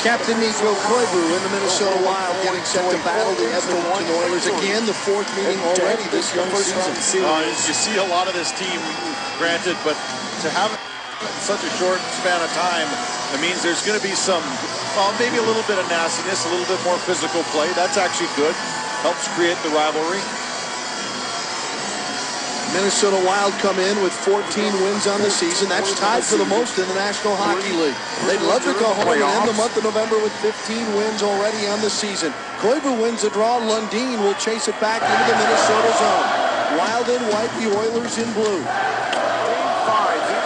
Captain Nico Koivu in the Minnesota Wild getting set to battle the Edmonton Oilers again, the fourth meeting already this young season. You see a lot of this team, granted, but to have it in such a short span of time, it means there's going to be some, well, maybe a little bit of nastiness, a little bit more physical play. That's actually good. Helps create the rivalry. Minnesota Wild come in with 14 wins on the season. That's tied for the most in the National Hockey League. They'd love to go home and end the month of November with 15 wins already on the season. Koivu wins the draw. Lundin will chase it back into the Minnesota zone. Wild in white, the Oilers in blue.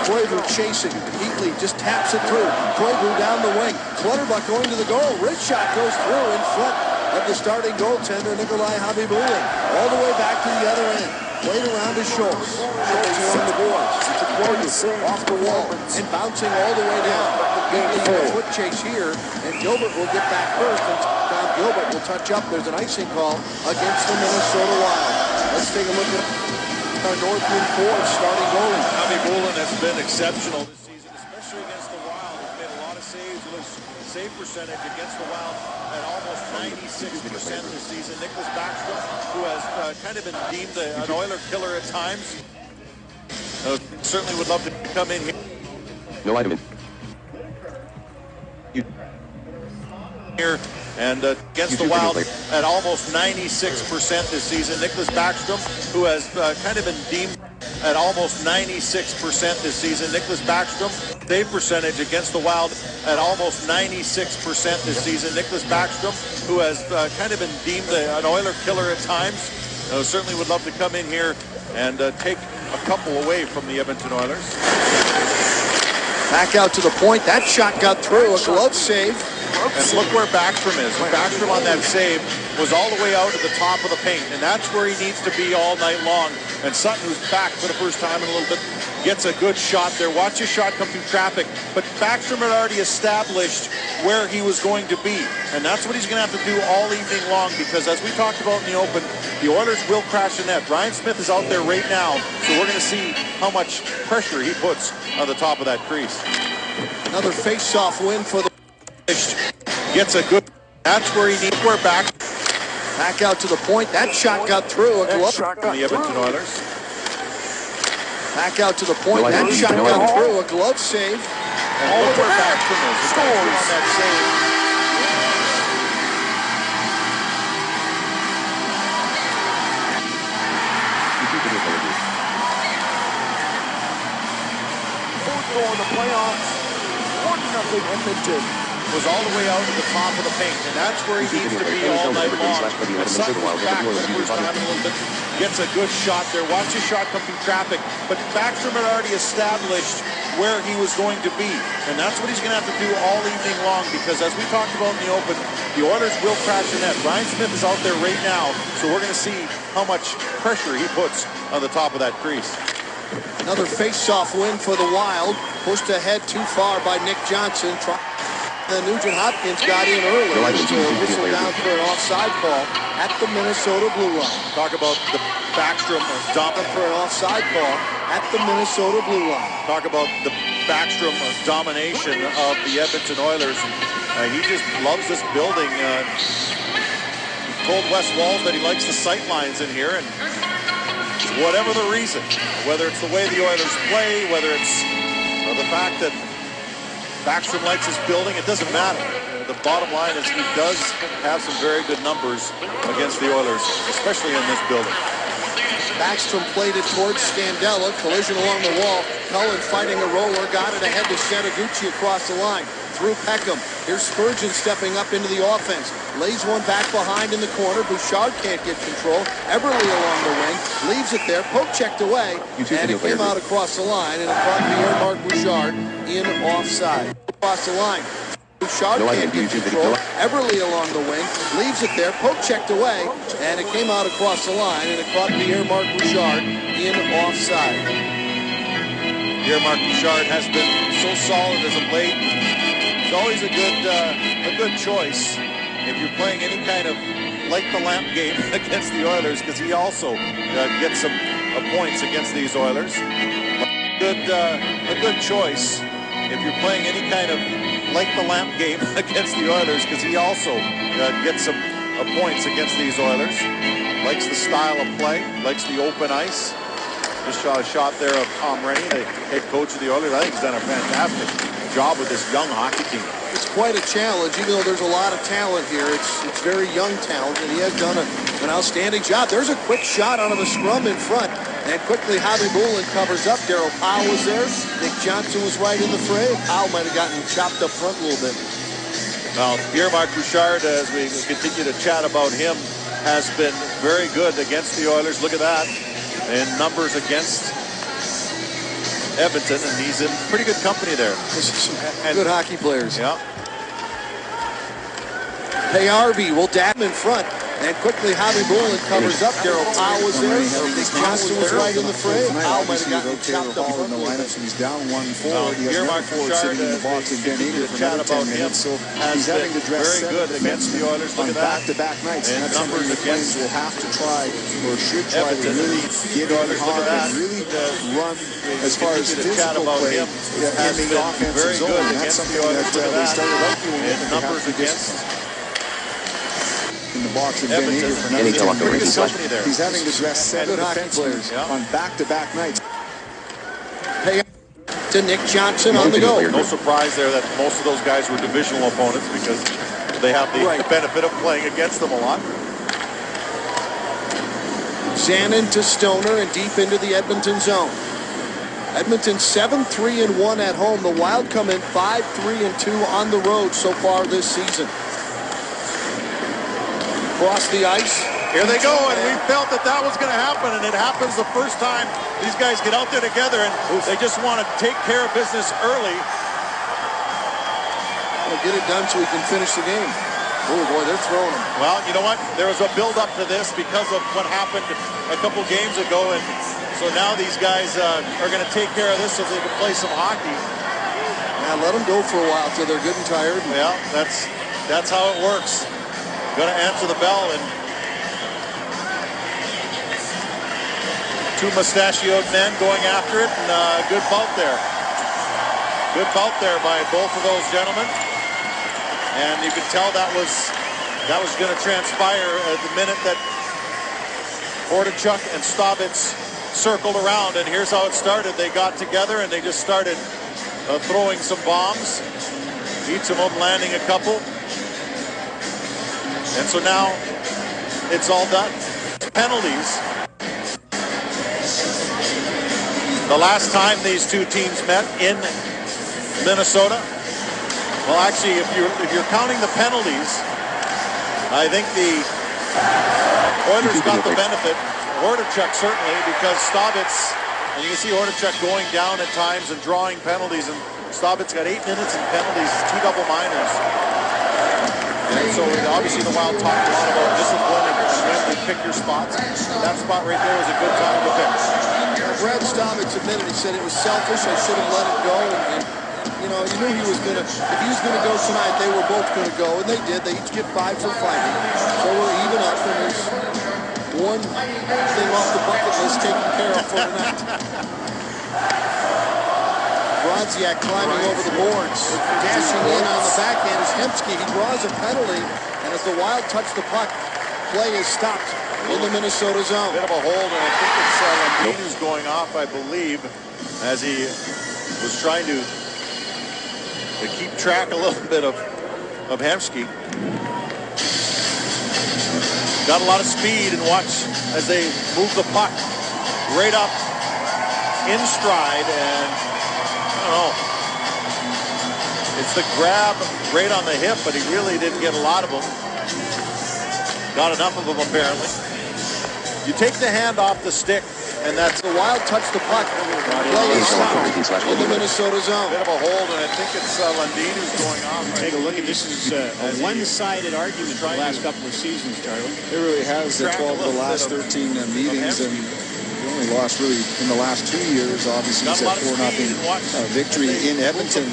Koivu chasing. Heatley just taps it through. Koivu down the wing. Clutterbuck going to the goal. Wrist shot goes through in front of the starting goaltender, Nikolai Khabibulin. All the way back to the other end. Played around to Schultz. Schultz along the boards. To Koivu, off the wall, and bouncing all the way down. Heatley foot chase here, and Gilbert will get back first, and Tom Gilbert will touch up. There's an icing call against the Minnesota Wild. Let's take a look at our Northman Ford starting goalie. Khabibulin has been exceptional this season, especially against the Wild. He's made a lot of saves with his save percentage against the Wild at almost 96% this season. Nicholas Backstrom, who has kind of been deemed an Oiler killer at times, certainly would love to come in here. No item in. Here and against the Wild at almost 96% this season. Nicholas Backstrom, who has kind of been deemed at almost 96% this season. Nicholas Backstrom, save percentage against the Wild at almost 96% this season. Nicholas Backstrom, who has kind of been deemed an Oiler killer at times, certainly would love to come in here and take a couple away from the Edmonton Oilers. Back out to the point. That shot got through. A glove save. And look where Backstrom is. Backstrom on that save was all the way out at the top of the paint, and that's where he needs to be all night long. And Sutton, who's back for the first time in a little bit, gets a good shot there. Watch his shot come through traffic. But Backstrom had already established where he was going to be, and that's what he's going to have to do all evening long, because as we talked about in the open, the Oilers will crash the net. Ryan Smith is out there right now, so we're going to see how much pressure he puts on the top of that crease. Another face-off win for the... Gets a good... That's where he needs... We're back. Back out to the point. That shot got through. A glove from the Edmonton Oilers. Back out to the point. That shot got through. A glove save. And look where Backstrom is. Scores on that save. Fourth goal in the playoffs. 1-0 Edmonton. Was all the way out to the top of the paint, and that's where he needs to be all night long. And Sutton was back for the first time in a little bit, gets a good shot there. Watch his shot come through traffic, but Backstrom had already established where he was going to be, and that's what he's going to have to do all evening long, because as we talked about in the open, the Oilers will crash the net. Ryan Smith is out there right now, so we're going to see how much pressure he puts on the top of that crease. Another face-off win for the Wild, pushed ahead too far by Nick Johnson. Then Nugent Hopkins got in early, so a whistle down for an offside call at the Minnesota blue line. Talk about the Backstrom dominant for an offside call at the Minnesota blue line. Talk about the Backstrom domination of the Edmonton Oilers. He just loves this building. Told Wes Walz that he likes the sight lines in here, and whatever the reason, whether it's the way the Oilers play, whether it's the fact that Backstrom likes his building, it doesn't matter. The bottom line is he does have some very good numbers against the Oilers, especially in this building. Backstrom played it towards Scandella, collision along the wall. Cullen fighting a roller, got it ahead to Setaguchi across the line. Through Peckham. Here's Spurgeon stepping up into the offense. Lays one back behind in the corner. Bouchard can't get control. Eberle along the wing. Leaves it there. Poke checked away. And it came out across the line. And it caught Pierre-Marc Bouchard in offside. Across the line. Bouchard can't get control. Eberle along the wing. Leaves it there. Poke checked away. And it came out across the line. And it caught Pierre-Marc Bouchard in offside. Pierre-Marc Bouchard has been so solid as of late. It's always a good choice if you're playing any kind of light the lamp game against the Oilers, because he also gets some points against these Oilers. A good choice if you're playing any kind of like the lamp game against the Oilers because he also gets some points against these Oilers. Likes the style of play, likes the open ice. Just shot a shot there of Tom Rennie, the head coach of the Oilers. I think he's done a fantastic job with this young hockey team. It's quite a challenge, even though there's a lot of talent here. It's very young talent, and he has done an outstanding job. There's a quick shot out of the scrum in front, and quickly Javi Bulin covers up. Darryl Powell was there. Nick Johnson was right in the fray. Powell might have gotten chopped up front a little bit. Well, Pierre-Marc Bouchard, as we continue to chat about him, has been very good against the Oilers. Look at that. In numbers against Edmonton, and he's in pretty good company there. Some good hockey players. Yeah. Payarvi will dab in front, and quickly Javi Bulin covers up. Darryl Powell was there. Nick Johnson was right in the fray. Powell might have gotten chopped up front a little bit. He's down 1-4. He has another forward sitting in the box and Ben Eager for another 10 minutes. So he's having to dress very good against the Oilers. Look on at that. back-to-back nights. And that's something the Flames will have to try, or should try, to really get in hard and really run as far as physical play in the offensive zone. And that's something that they started out doing. And numbers against in the box and Ben Eager for another 10 minutes. He's having to dress 7 defensemen on back-to-back nights. To Nick Johnson on the go. No surprise there that most of those guys were divisional opponents because they have the benefit of playing against them a lot. Zanin to Stoner and deep into the Edmonton zone. Edmonton 7-3-1 at home. The Wild come in 5-3-2 on the road so far this season. Across the ice. Here they go, and we felt that was going to happen, and it happens the first time these guys get out there together, and they just want to take care of business early. Well, get it done so we can finish the game. Oh, boy, they're throwing them. Well, you know what? There was a build-up to this because of what happened a couple games ago, and so now these guys are going to take care of this so they can play some hockey. Yeah, let them go for a while till they're good and tired. Yeah, that's how it works. Going to answer the bell, and two mustachioed men going after it, and good bout there. Good bout there by both of those gentlemen. And you could tell that was going to transpire at the minute that Hordichuk and Stabitz circled around. And here's how it started. They got together and they just started throwing some bombs. Each of them landing a couple. And so now it's all done. Penalties. The last time these two teams met in Minnesota, well, actually, if you're counting the penalties, I think the Oilers got the benefit. Hordichuk certainly, because Stabitz, and you can see Hordichuk going down at times and drawing penalties, and Stabitz got 8 minutes in penalties, 2 double minors. And so obviously the Wild talked a lot about discipline and when to pick your spots. That spot right there was a good time to pick. Brad Stabitz admitted, he said it was selfish, I should have let it go, and you know, you knew he was going to, if he was going to go tonight, they were both going to go, and they did. They each get 5 for fighting. So we're even up, and there's one thing off the bucket list taken care of for tonight. Brodziak climbing over the boards, dashing in on the backhand is Hemsky. He draws a penalty, and as the Wild touch the puck, play is stopped in the Minnesota zone. Bit of a hold, and I think it's Lundin who's going off, I believe, as he was trying to keep track a little bit of Hemsky. Got a lot of speed, and watch as they move the puck right up in stride, and I don't know. It's the grab right on the hip, but he really didn't get a lot of them. Got enough of them apparently. You take the hand off the stick, and that's the Wild touch the puck. Play is stopped in the Minnesota zone. Bit of a hold, and I think it's Lundin who's going off. Take a look at this. Is a one-sided argument for the last couple of seasons, Charlie. It really has. 12 of the last 13 meetings, and we only lost really in the last 2 years. Obviously, it's a 4-0 victory in Edmonton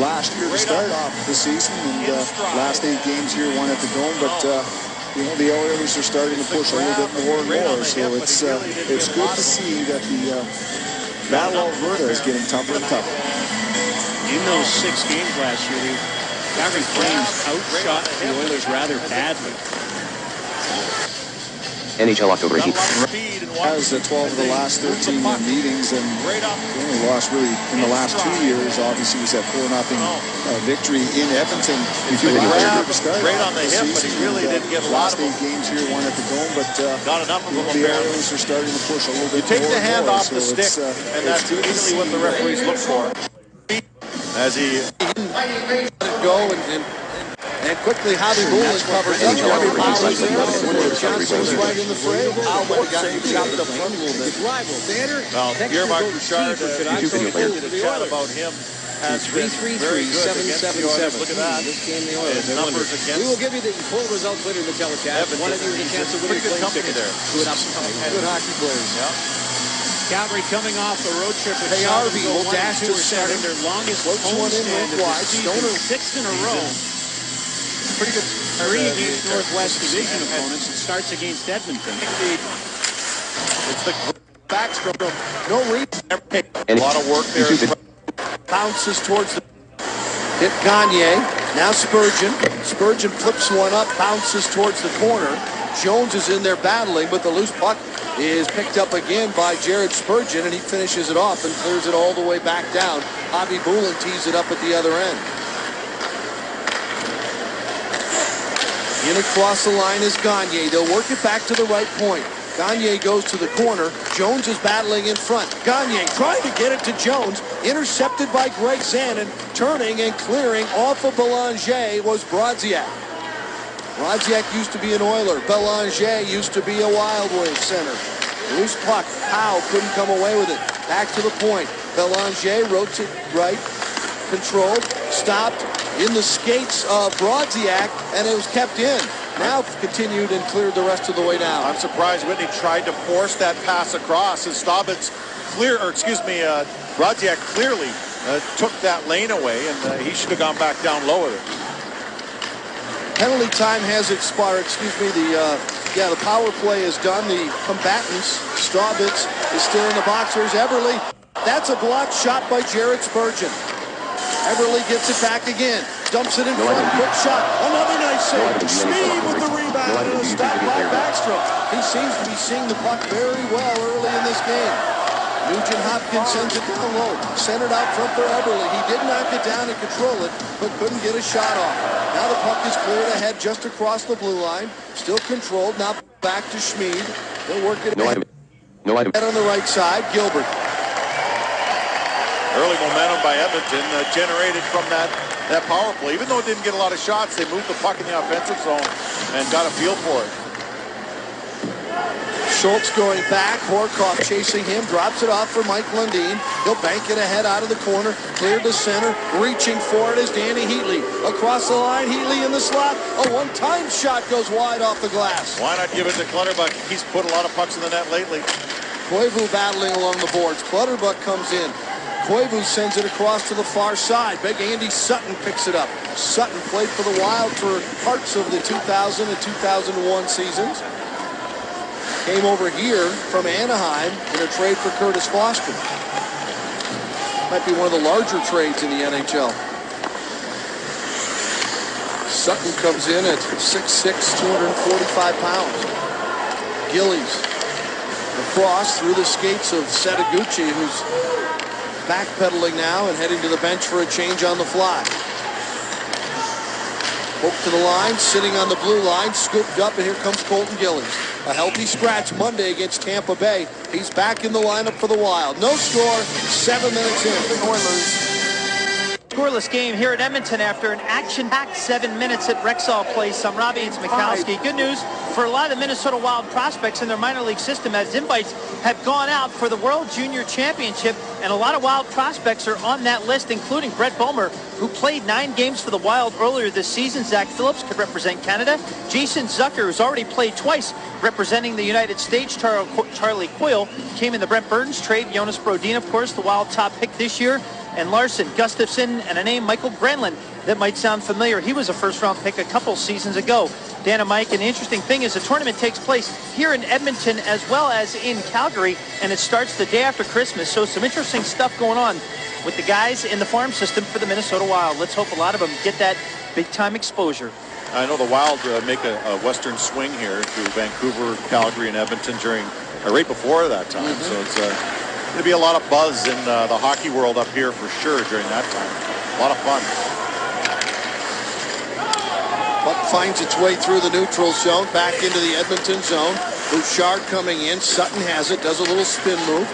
last year to start off the season, and last 8 games here, 1 at the Dome, but you know, the Oilers are starting to push a little bit more and more, so it's good to see that the Battle of Alberta is getting tougher and tougher. In those 6 games last year, Calgary Flames outshot the Oilers rather badly. NHL October 18th. Has 12 of the last 13 meetings, and they only lost really in the last 2 years. Obviously, was that 4-0 victory in Edmonton. If you great on the hip, but he really didn't get a lot of last 8 games here, one at the Dome, but got enough of them. The Oilers are starting to push a little bit. You take the hand off the so stick, and that's usually what the referees look for. As he let it go and quickly Javi Bulin covers up. Johnson was right in the fray. Alba got chopped up front a little bit. well, Pierre-Marc Bouchard, the chat about him has been very good against the Oilers. Look at that. This game, the His numbers against. We will give you the full results later in the telecast. One of you with a chance to win Pretty good company there. Good hockey players. Yeah. Calgary coming off the road trip with Harvey will dash to center. Their longest Floats one in homestand of the wide. season, Stoner. 6 in a row. Pretty good. 3 against Northwest Division opponents. It starts against Edmonton. It's the Backstrom. No reason. a lot of work there. Bounces towards the hit Gagne. Now Spurgeon. Spurgeon flips one up, bounces towards the corner. Jones is in there battling, but the loose puck is picked up again by Jared Spurgeon, and he finishes it off and clears it all the way back down. Javi Bulin tees it up at the other end. In across the line is Gagne. They'll work it back to the right point. Gagne goes to the corner. Jones is battling in front. Gagne trying to get it to Jones. Intercepted by Greg Zanin. Turning and clearing off of Belanger was Brodziak. Brodziak used to be an Oiler. Belanger used to be a Wild Wings center. Loose puck. Howe couldn't come away with it. Back to the point. Belanger rotates right. Controlled. Stopped in the skates of Brodziak, and it was kept in. Now continued and cleared the rest of the way down. I'm surprised Whitney tried to force that pass across, and Brodziak clearly took that lane away, and he should have gone back down low with it. Penalty time has expired. The power play is done. The combatants, Staubitz is still in the box. Here's Everly. That's a blocked shot by Jared Spurgeon. Everly gets it back again. Dumps it in front. Quick shot. Another nice save. Schmid with the rebound and a stop by Backstrom. He seems to be seeing the puck very well early in this game. Nugent Hopkins sends it down low. Centered out front for Everly. He did knock it down and control it, but couldn't get a shot off. Now the puck is cleared ahead just across the blue line. Still controlled. Now back to Schmid. They'll work it ahead on the right side. Gilbert. Early momentum by Edmonton generated from that power play. Even though it didn't get a lot of shots, they moved the puck in the offensive zone and got a feel for it. Schultz going back. Horkoff chasing him. Drops it off for Mike Lundin. He'll bank it ahead out of the corner. Cleared to center. Reaching for it is Danny Heatley. Across the line, Heatley in the slot. A one-time shot goes wide off the glass. Why not give it to Clutterbuck? He's put a lot of pucks in the net lately. Koivu battling along the boards. Clutterbuck comes in. Koivu sends it across to the far side. Big Andy Sutton picks it up. Sutton played for the Wild for parts of the 2000 and 2001 seasons. Came over here from Anaheim in a trade for Curtis Foster. Might be one of the larger trades in the NHL. Sutton comes in at 6'6", 245 pounds. Gillies across through the skates of Setaguchi, who's backpedaling now and heading to the bench for a change on the fly. Poke to the line, sitting on the blue line, scooped up, and here comes Colton Gillies. A healthy scratch Monday against Tampa Bay. He's back in the lineup for the Wild. No score, 7 minutes in. The Oilers. Scoreless game here at Edmonton after an action-packed 7 minutes at Rexall Place. I'm Robbie and Mikowski. Good news for a lot of the Minnesota Wild prospects in their minor league system, as invites have gone out for the World Junior Championship, and a lot of Wild prospects are on that list, including Brett Boehmer, who played 9 games for the Wild earlier this season. Zach Phillips could represent Canada. Jason Zucker, who's already played twice representing the United States. Charlie Coyle came in the Brent Burns trade. Jonas Brodin, of course, the Wild top pick this year. And Larson, Gustafsson, and a name, Michael Granlund, that might sound familiar. He was a first-round pick a couple seasons ago. Dan and Mike, and the interesting thing is the tournament takes place here in Edmonton as well as in Calgary, and it starts the day after Christmas. So some interesting stuff going on with the guys in the farm system for the Minnesota Wild. Let's hope a lot of them get that big-time exposure. I know the Wild make a western swing here to Vancouver, Calgary, and Edmonton during right before that time. So it's going to be a lot of buzz in the hockey world up here for sure during that time. A lot of fun. Puck finds its way through the neutral zone, back into the Edmonton zone. Bouchard coming in. Sutton has it, does a little spin move.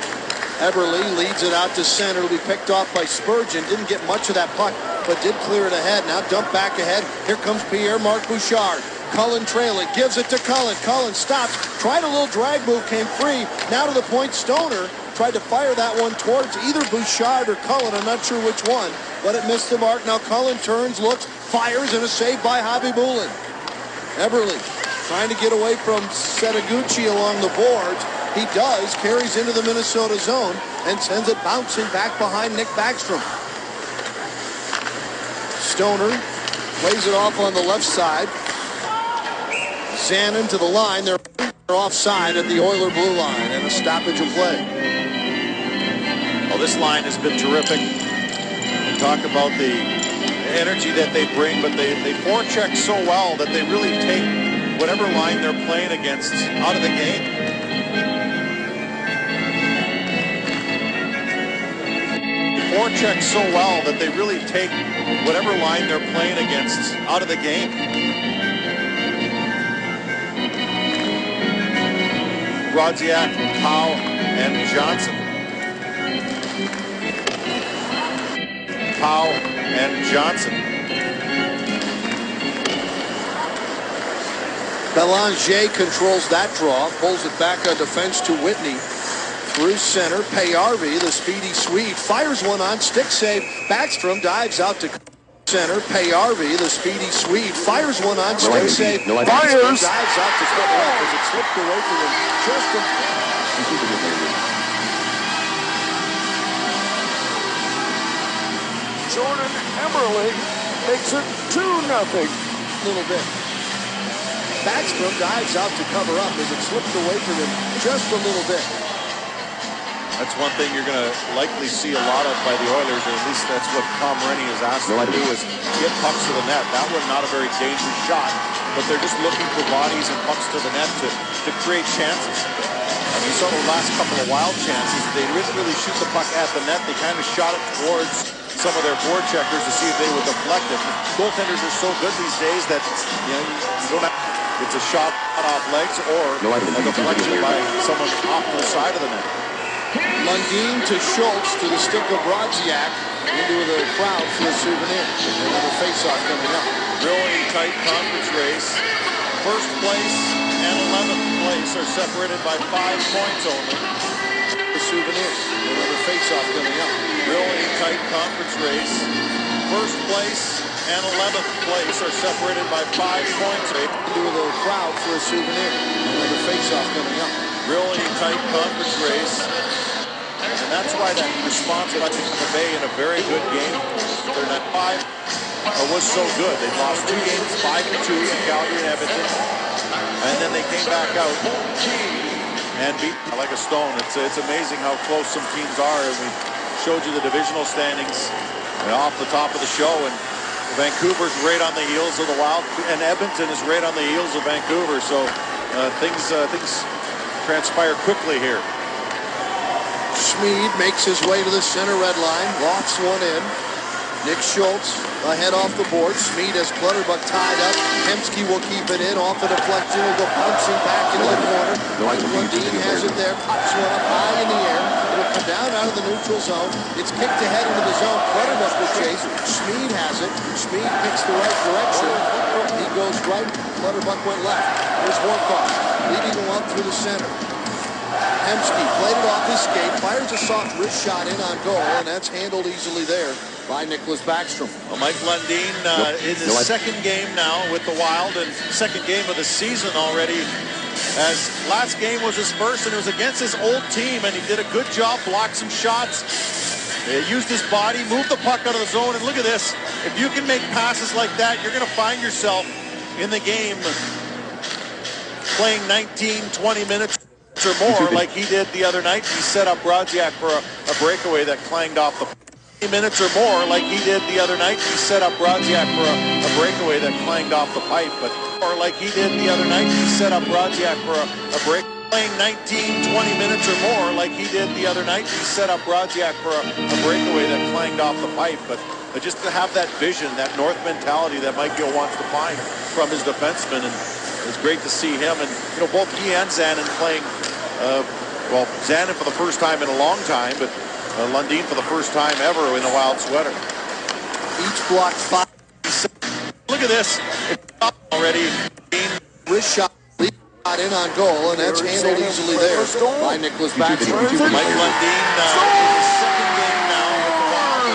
Eberle leads it out to center. It'll be picked off by Spurgeon. Didn't get much of that puck, but did clear it ahead. Now dump back ahead. Here comes Pierre-Marc Bouchard. Cullen trailing, gives it to Cullen. Cullen stops, tried a little drag move, came free. Now to the point, Stoner tried to fire that one towards either Bouchard or Cullen. I'm not sure which one, but it missed the mark. Now Cullen turns, looks, fires, and a save by Javi Bulin. Eberle trying to get away from Setaguchi along the boards. He does, carries into the Minnesota zone and sends it bouncing back behind Nick Backstrom. Stoner plays it off on the left side. Zanin to the line. They're offside at the Oiler blue line and a stoppage of play. Well, this line has been terrific. We talk about the energy that they bring, but they forecheck so well that they really take whatever line they're playing against out of the game. Forecheck so well that they really take whatever line they're playing against out of the game. Brodziak, Howe, and Johnson. Howe and Johnson. Belanger controls that draw, pulls it back on defense to Whitney. Through center, Payarvi, the speedy Swede, fires one on, stick save. Backstrom dives out to center. Payarvi, the speedy Swede, fires one on, stick save. Backstrom dives out to cut it off as it slipped away from him. Just a... Jordan Eberle makes it 2-0. Little bit. Backstrom dives out to cover up as it slipped away from him just a little bit. That's one thing you're going to likely see a lot of by the Oilers, or at least that's what Tom Rennie has asked them to do, is get pucks to the net. That one not a very dangerous shot, but they're just looking for bodies and pucks to the net to create chances. And you saw the last couple of Wild chances. They didn't really shoot the puck at the net. They kind of shot it towards some of their forecheckers to see if they would deflect it. Goaltenders are so good these days that you don't have, it's a shot off legs or a deflection by someone off to the side of the net. Lundin to Schultz to the stick of Brodziak into the crowd for a souvenir. Another face-off coming up. Really tight conference race. First place and 11th place are separated by 5 points only. The souvenir. Another face-off coming up. Really tight conference race. First place and 11th place are separated by 5 points. Into the crowd for a souvenir. Another face-off coming up. Really tight conference race. And that's why that response by the Bay in a very good game. They're not 5 was so good. They lost 2 games, 5-2 in Calgary and Edmonton. And then they came back out and beat like a stone. It's amazing how close some teams are. And we showed you the divisional standings off the top of the show. And Vancouver's right on the heels of the Wild. And Edmonton is right on the heels of Vancouver. So things transpire quickly here. Schmid makes his way to the center red line, lofts one in. Nick Schultz ahead off the board. Schmid has Clutterbuck tied up. Hemsky will keep it in, off the deflection. Will go bouncing back into the corner. Lundin has it there, pops one up high in the air. It'll come down out of the neutral zone. It's kicked ahead into the zone. Clutterbuck will chase. Schmid has it. Schmid picks the right direction. He goes right. Clutterbuck went left. Here's Horkoff leading him up through the center. Hemsky played it off his skate, fires a soft wrist shot in on goal, and that's handled easily there by Nicholas Backstrom. Well, Mike Lundin in his second game now with the Wild, and second game of the season already, as last game was his first, and it was against his old team, and he did a good job, blocked some shots, He used his body, moved the puck out of the zone, and look at this. If you can make passes like that, you're going to find yourself in the game playing 19, 20 minutes or more like he did the other night. He set up Brodziak for a breakaway that clanged off the minutes or more like he did the other night. He set up Brodziak for a breakaway that clanged off the pipe, but or like he did the other night, he set up Brodziak for a break. Playing 19, 20 minutes or more like he did the other night. He set up Brodziak for a breakaway that clanged off the pipe, but just to have that vision, that North mentality that Mike Gill wants to find from his defenseman, and it's great to see him. And both he and Zanin playing, well, Zanin for the first time in a long time, but Lundin for the first time ever in a Wild sweater. Each block 5. Look at this. Already. Wrist shot. In on goal, and that's handled easily there by Nicholas Backstrom. Mike Lundin in his second game now with the Wild.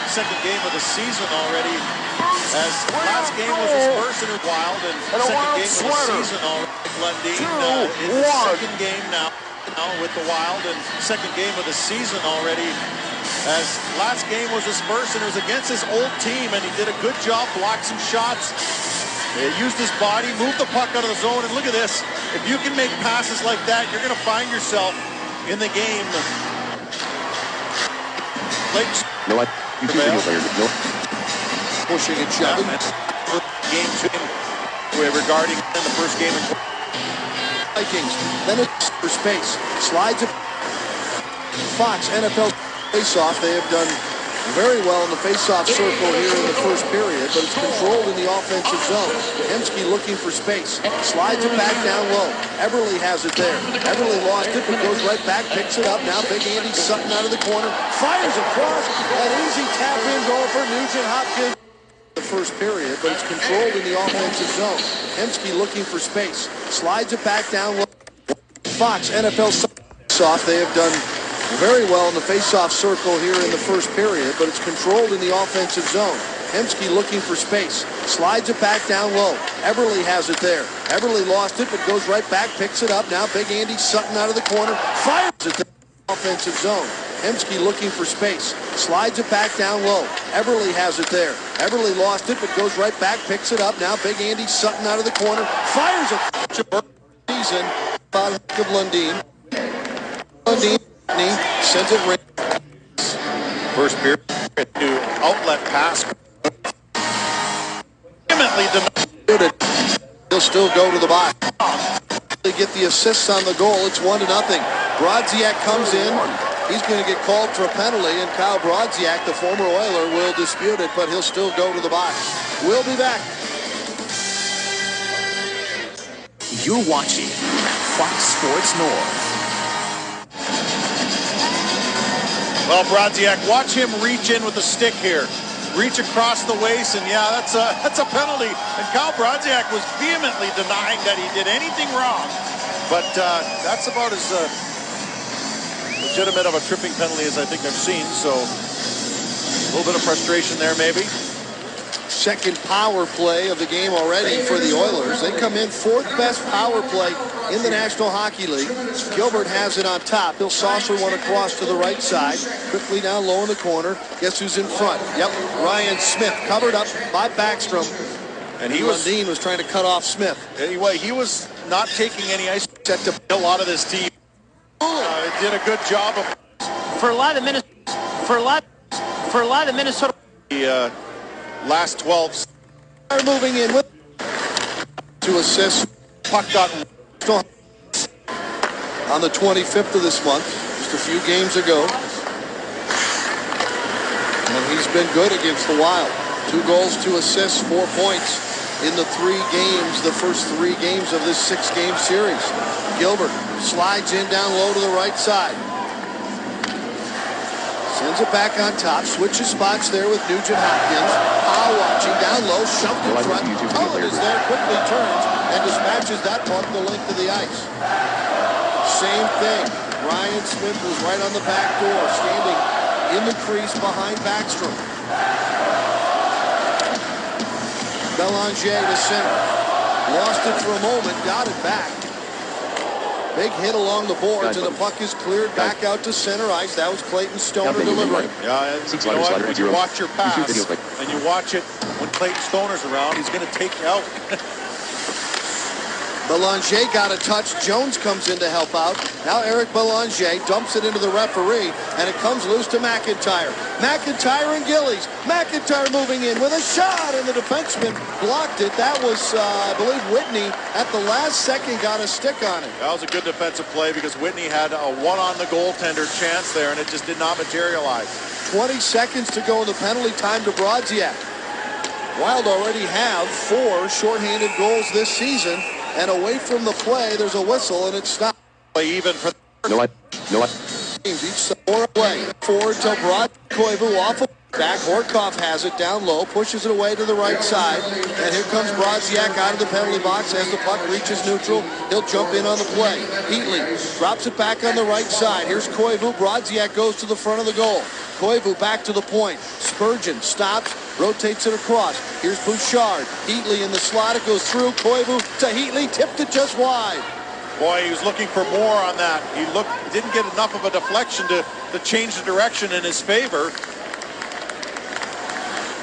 Second game of the season already, as last game was his first in the Wild, and second game of the season already. Lundin in his second game now with the Wild, and second game of the season already, as last game was his first, and it was against his old team, and he did a good job, blocked some shots. He used his body, moved the puck out of the zone, and look at this. If you can make passes like that, you're going to find yourself in the game. Pushing and shoving. Game 2 regarding the first game in Vikings. Then it's for space. Slides it. Fox NFL face-off. They have done very well in the face-off circle here in the first period, but it's controlled in the offensive zone. Hemsky looking for space. Slides it back down low. Everly has it there. Everly lost it, but goes right back, picks it up. Now Big Andy Sutton out of the corner. Fires across. An easy tap-in goal for Nugent Hopkins. The first period, but it's controlled in the offensive zone. Hemsky looking for space. Slides it back down low. Fox NFL face-off. They have done very well in the face-off circle here in the first period, but it's controlled in the offensive zone. Hemsky looking for space. Slides it back down low. Everly has it there. Everly lost it, but goes right back, picks it up. Now Big Andy Sutton out of the corner. Fires it to the offensive zone. Hemsky looking for space. Slides it back down low. Everly has it there. Everly lost it, but goes right back, picks it up. Now Big Andy Sutton out of the corner. Fires it. Season about of Lundin. Lundin sends it right. first period to outlet pass. He'll still go to the box. They get the assists on the goal. It's 1-0. Brodziak comes in. He's going to get called for a penalty, and Kyle Brodziak, the former Oiler, will dispute it, but he'll still go to the box. We'll be back. You're watching Fox Sports North. Well, Brodziak, watch him reach in with the stick here. Reach across the waist, and yeah, that's a penalty. And Kyle Brodziak was vehemently denying that he did anything wrong. But that's about as legitimate of a tripping penalty as I think I've seen. So a little bit of frustration there, maybe. Second power play of the game already for the Oilers. They come in fourth best power play in the National Hockey League. Gilbert has it on top. He'll saucer one across to the right side. Quickly down low in the corner. Guess who's in front? Yep, Ryan Smith, covered up by Backstrom. And Lundin was trying to cut off Smith. Anyway, he was not taking any ice set to a lot of this team. Did a good job of for a lot of Minnesota. The last 12. They're moving in with to assist. Puck got on the 25th of this month, just a few games ago. And he's been good against the Wild. 2 goals, 2 assists, 4 points in the 3 games, the first 3 games of this 6-game series. Gilbert slides in down low to the right side. Sends it back on top, switches spots there with Nugent Hopkins. Powell watching down low, shoved in front. Cullen is there, quickly turns and dispatches that puck the length of the ice. Same thing. Ryan Smith was right on the back door, standing in the crease behind Backstrom. Belanger to center. Lost it for a moment, got it back. Big hit along the boards, and the puck is cleared back out to center ice. That was Clayton Stoner delivering. Yeah, and you know what? When you watch your pass, and you watch it when Clayton Stoner's around, he's going to take you out. Belanger got a touch. Jones comes in to help out. Now Eric Belanger dumps it into the referee, and it comes loose to McIntyre. McIntyre and Gillies. McIntyre moving in with a shot, and the defenseman blocked it. That was, I believe, Whitney at the last second got a stick on it. That was a good defensive play because Whitney had a one-on-the-goaltender chance there, and it just did not materialize. 20 seconds to go in the penalty time to Brodziak. Wild already have 4 shorthanded goals this season. And away from the play, there's a whistle, and it's stopped. Even for No. Each score away. Forward to Koivu off of back. Horkoff has it down low, pushes it away to the right side. And here comes Brodziak out of the penalty box as the puck reaches neutral. He'll jump in on the play. Heatley drops it back on the right side. Here's Koivu. Brodziak goes to the front of the goal. Koivu back to the point. Spurgeon stops, rotates it across. Here's Bouchard. Heatley in the slot. It goes through. Koivu to Heatley. Tipped it just wide. Boy, he was looking for more on that. He didn't get enough of a deflection to change the direction in his favor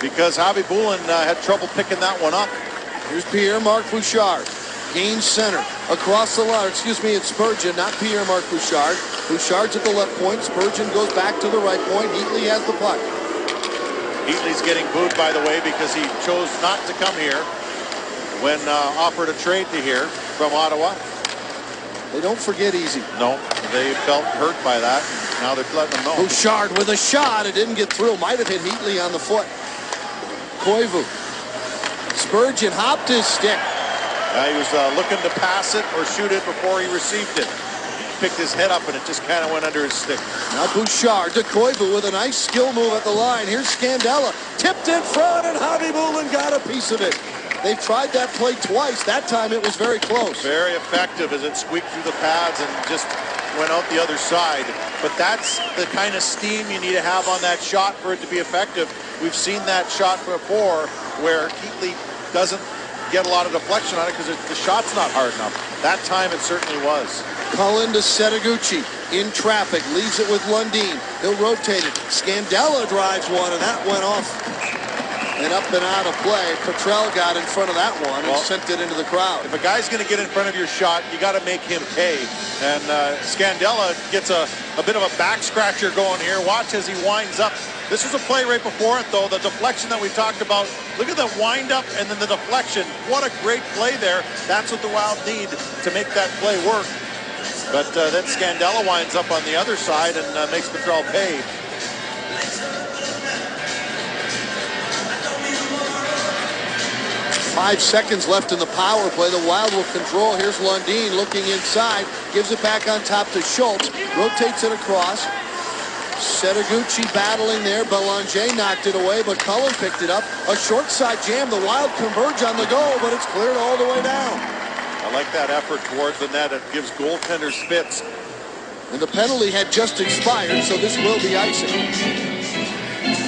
because Javi Bulin had trouble picking that one up. Here's Pierre-Marc Bouchard. Gains center. Across the line. Excuse me, it's Spurgeon, not Pierre-Marc Bouchard. Bouchard's at the left point. Spurgeon goes back to the right point. Heatley has the puck. Heatley's getting booed, by the way, because he chose not to come here when offered a trade to here from Ottawa. They don't forget easy. No, they felt hurt by that. Now they're letting them know. Bouchard with a shot. It didn't get through. Might have hit Heatley on the foot. Koivu. Spurgeon hopped his stick. He was looking to pass it or shoot it before he received it. He picked his head up and it just kind of went under his stick. Now Bouchard to Koivu with a nice skill move at the line. Here's Scandella. Tipped in front, and Javi Bulin got a piece of it. They tried that play twice. That time it was very close. Very effective as it squeaked through the pads and just went out the other side. But that's the kind of steam you need to have on that shot for it to be effective. We've seen that shot before where Heatley doesn't get a lot of deflection on it because the shot's not hard enough. That time it certainly was. Cullen to Setaguchi. In traffic. Leaves it with Lundin. He'll rotate it. Scandella drives one, and that went off and up and out of play. Cottrell got in front of that one and sent it into the crowd. If a guy's going to get in front of your shot, you got to make him pay. And Scandella gets a bit of a back scratcher going here. Watch as he winds up. This was a play right before it, though. The deflection that we talked about. Look at the wind up and then the deflection. What a great play there. That's what the Wild need to make that play work. But then Scandella winds up on the other side and makes Cottrell pay. Five seconds left in the power play. The Wild will control. Here's Lundin looking inside. Gives it back on top to Schultz. Rotates it across. Setaguchi battling there. Belanger knocked it away, but Cullen picked it up. A short side jam. The Wild converge on the goal, but it's cleared all the way down. I like that effort towards the net. It gives goaltenders fits. And the penalty had just expired, so this will be icing.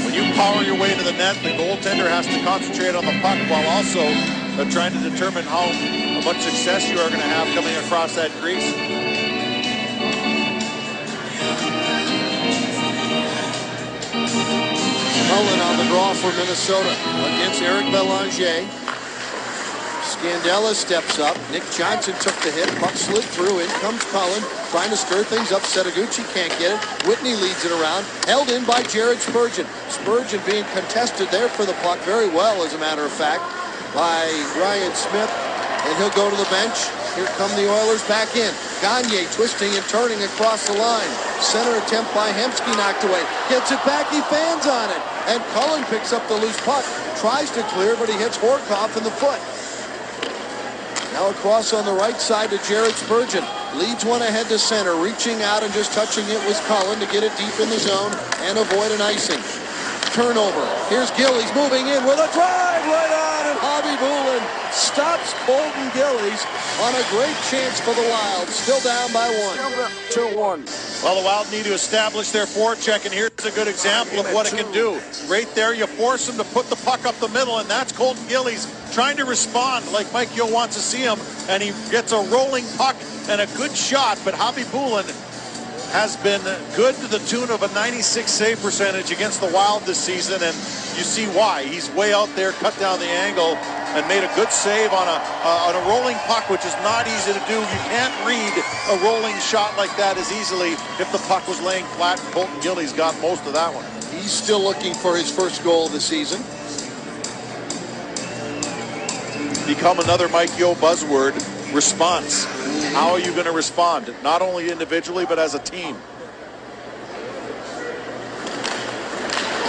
When you power your way to the net, the goaltender has to concentrate on the puck while also trying to determine how much success you are going to have coming across that crease. Cullen on the draw for Minnesota against Eric Belanger. Scandella steps up. Nick Johnson took the hit. Puck slid through. In comes Cullen, trying to stir things up. Setaguchi can't get it. Whitney leads it around. Held in by Jared Spurgeon. Spurgeon being contested there for the puck very well, as a matter of fact, by Ryan Smith. And he'll go to the bench. Here come the Oilers back in. Gagne twisting and turning across the line. Center attempt by Hemsky knocked away. Gets it back. He fans on it. And Cullen picks up the loose puck. Tries to clear, but he hits Horkoff in the foot. Now across on the right side to Jared Spurgeon. Leads one ahead to center. Reaching out and just touching it was Cullen to get it deep in the zone and avoid an icing. Turnover. Here's Gillies moving in with a drive right on, and Javi Bulin stops Colton Gillies on a great chance for the Wild. Still down by 1. 2-1. Well, the Wild need to establish their forecheck, and here's a good example of what it can do. Right there, you force him to put the puck up the middle, and that's Colton Gillies trying to respond like Mike Yeo wants to see him, and he gets a rolling puck and a good shot, but Javi Bulin has been good to the tune of a 96 save percentage against the Wild this season, and you see why. He's way out there, cut down the angle, and made a good save on a rolling puck, which is not easy to do. You can't read a rolling shot like that as easily if the puck was laying flat. Colton Gillies got most of that one. He's still looking for his first goal of the season. Become another Mike Yeo buzzword, response. How are you going to respond? Not only individually, but as a team.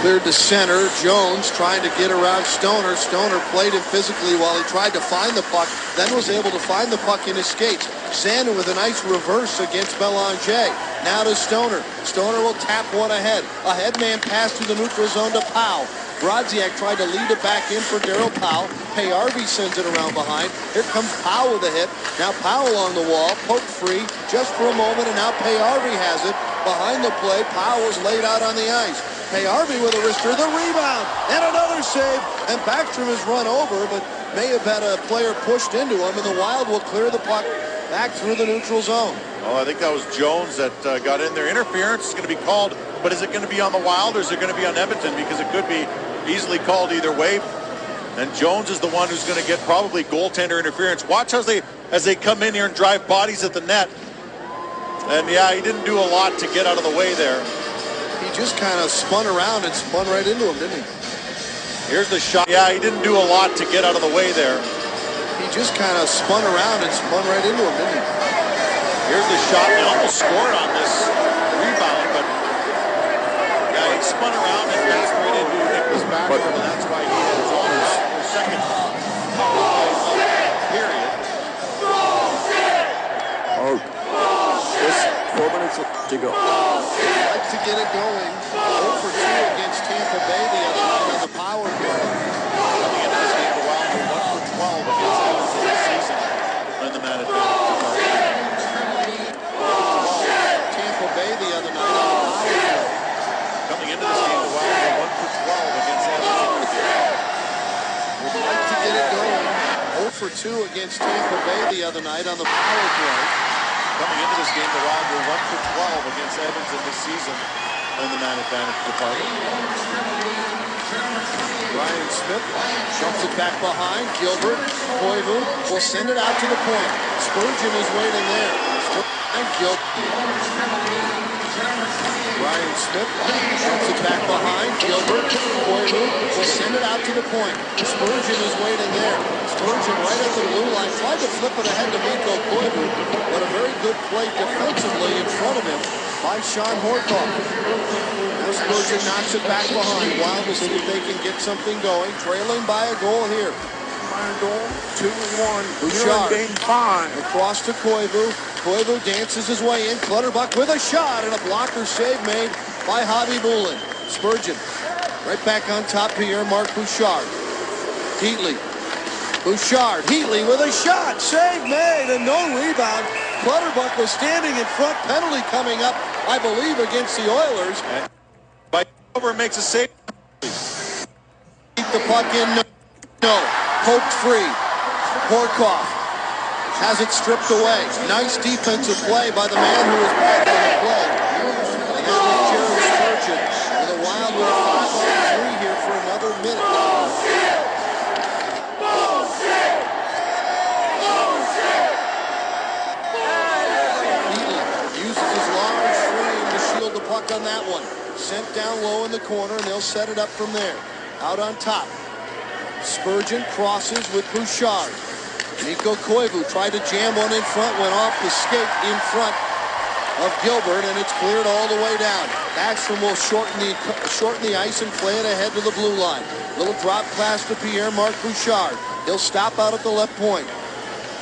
Cleared to center. Jones trying to get around Stoner. Stoner played him physically while he tried to find the puck, then was able to find the puck in his skates. Sandin with a nice reverse against Belanger. Now to Stoner. Stoner will tap one ahead. A headman pass through the neutral zone to Powell. Brodziak tried to lead it back in for Darryl Powell. Payarvi sends it around behind. Here comes Powell with a hit. Now Powell on the wall, poked free just for a moment, and now Payarvi has it. Behind the play, Powell was laid out on the ice. Payarvi with a wrister, the rebound, and another save. And Backstrom is run over, but may have had a player pushed into him, and the Wild will clear the puck back through the neutral zone. Oh, I think that was Jones that got in there. Interference is going to be called, but is it going to be on the Wild or is it going to be on Edmonton? Because it could be easily called either way. And Jones is the one who's going to get probably goaltender interference. Watch as they come in here and drive bodies at the net. And yeah, he didn't do a lot to get out of the way there. He just kind of spun around and spun right into him, didn't he? Here's the shot. Yeah, he didn't do a lot to get out of the way there. He just kind of spun around and spun right into him, didn't he? Here's the shot. He almost scored on this rebound, but yeah, he spun around and passed right into Nicholas Backstrom, and that's why he had his own second period. Just 4 minutes to go. Like to get it going. 0 for 2 against Tampa Bay the other night on the power play. Coming into this game, the Wild were 1 for 12 against Edmonton this season in the man advantage department. Tampa Bay the other night on the power play. Coming into this game, the Wild were 1 for 12 against Edmonton. Would like to get it going. 0 for 2 against Tampa Bay the other night on the power play. Coming into this game, the Wild were 1 for 12 against Edmonton this season in the man advantage department. Ryan Smith jumps it back behind. Gilbert, Koivu will send it out to the point. Spurgeon is waiting there. And Ryan Smith jumps it back behind. Gilbert, Koivu will send it out to the point. Spurgeon is waiting there. Spurgeon right at the blue line. Tried to flip it ahead to Mikko Koivu, but a very good play defensively in front of him by Sean Horkoff. Now Spurgeon knocks it back behind. Wild will see if they can get something going. Trailing by a goal here. 2-1. Bouchard. Game 5. Across to Koivu. Koivu dances his way in. Clutterbuck with a shot and a blocker save made by Javi Bulin. Spurgeon right back on top. Pierre-Marc Bouchard. Heatley. Bouchard. Heatley with a shot. Save made and no rebound. Clutterbuck was standing in front. Penalty coming up, I believe, against the Oilers. By over makes a save. Keep the puck in. No. Poked free. Horkoff has it stripped away. Nice defensive play by the man who was back on the play. And that was Jared Spurgeon. And the Wild with a 5-on-3 here for another minute. Heatley uses his large frame to shield the puck on that one. Sent down low in the corner, and they'll set it up from there. Out on top. Spurgeon crosses with Bouchard. Mikko Koivu tried to jam one in front, went off the skate in front of Gilbert, and it's cleared all the way down. Backstrom will shorten the ice and play it ahead to the blue line. Little drop pass to Pierre-Marc Bouchard. He'll stop out at the left point.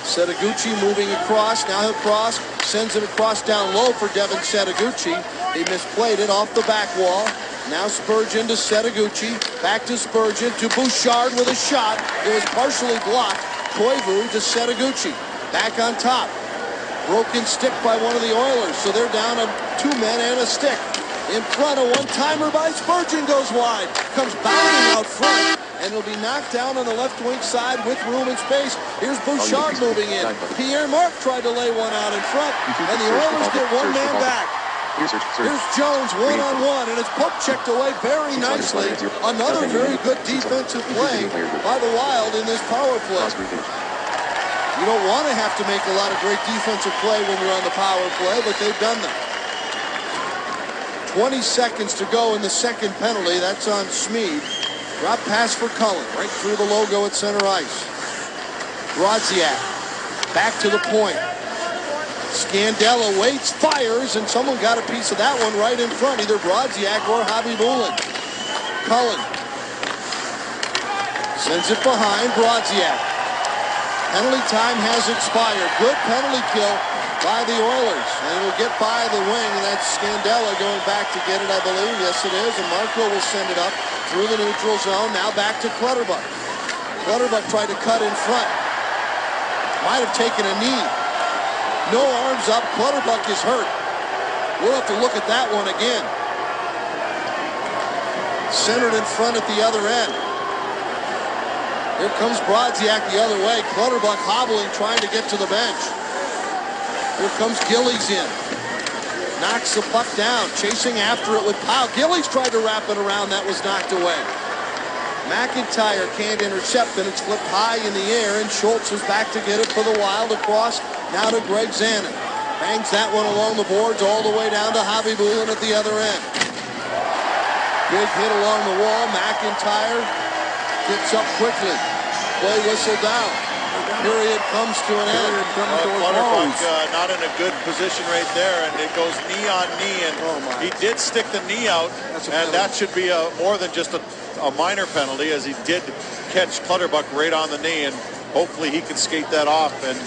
Setaguchi moving across. Now he'll cross. Sends it across down low for Devin Setaguchi. He misplayed it off the back wall. Now Spurgeon to Setaguchi. Back to Spurgeon to Bouchard with a shot. It was partially blocked Koivu to Setaguchi. Back on top. Broken stick by one of the Oilers, so they're down to 2 men and a stick. In front, a one-timer by Spurgeon goes wide. Comes bounding out front, and it'll be knocked down on the left wing side with room and space. Here's Bouchard moving in. Pierre-Marc tried to lay one out in front, and the Oilers get one man back. Here's Jones one-on-one, and it's poke checked away very nicely. Another very good defensive play by the Wild in this power play. You don't want to have to make a lot of great defensive play when you're on the power play, but they've done that. 20 seconds to go in the second penalty. That's on Schmid. Drop pass for Cullen, right through the logo at center ice. Brodziak back to the point. Scandella waits, fires, and someone got a piece of that one right in front, either Brodziak or Javi Bulin. Cullen sends it behind Brodziak. Penalty time has expired. Good penalty kill by the Oilers. And it'll get by the wing, and that's Scandella going back to get it, I believe. Yes, it is. And Marco will send it up through the neutral zone. Now back to Clutterbuck. Clutterbuck tried to cut in front. Might have taken a knee. No arms up. Clutterbuck is hurt. We'll have to look at that one again. Centered in front at the other end. Here comes Brodziak the other way. Clutterbuck hobbling, trying to get to the bench. Here comes Gillies in. Knocks the puck down, chasing after it with Powell. Gillies tried to wrap it around. That was knocked away. McIntyre can't intercept, and it's flipped high in the air, and Schultz is back to get it for the Wild across. Now to Greg Zanin. Bangs that one along the boards all the way down to Javi Bulin at the other end. Big hit along the wall. McIntyre gets up quickly. Play whistle down. Period comes to an end. Clutterbuck not in a good position right there, and it goes knee on knee, and he did stick the knee out, and that should be more than just a minor penalty, as he did catch Clutterbuck right on the knee, and hopefully he can skate that off and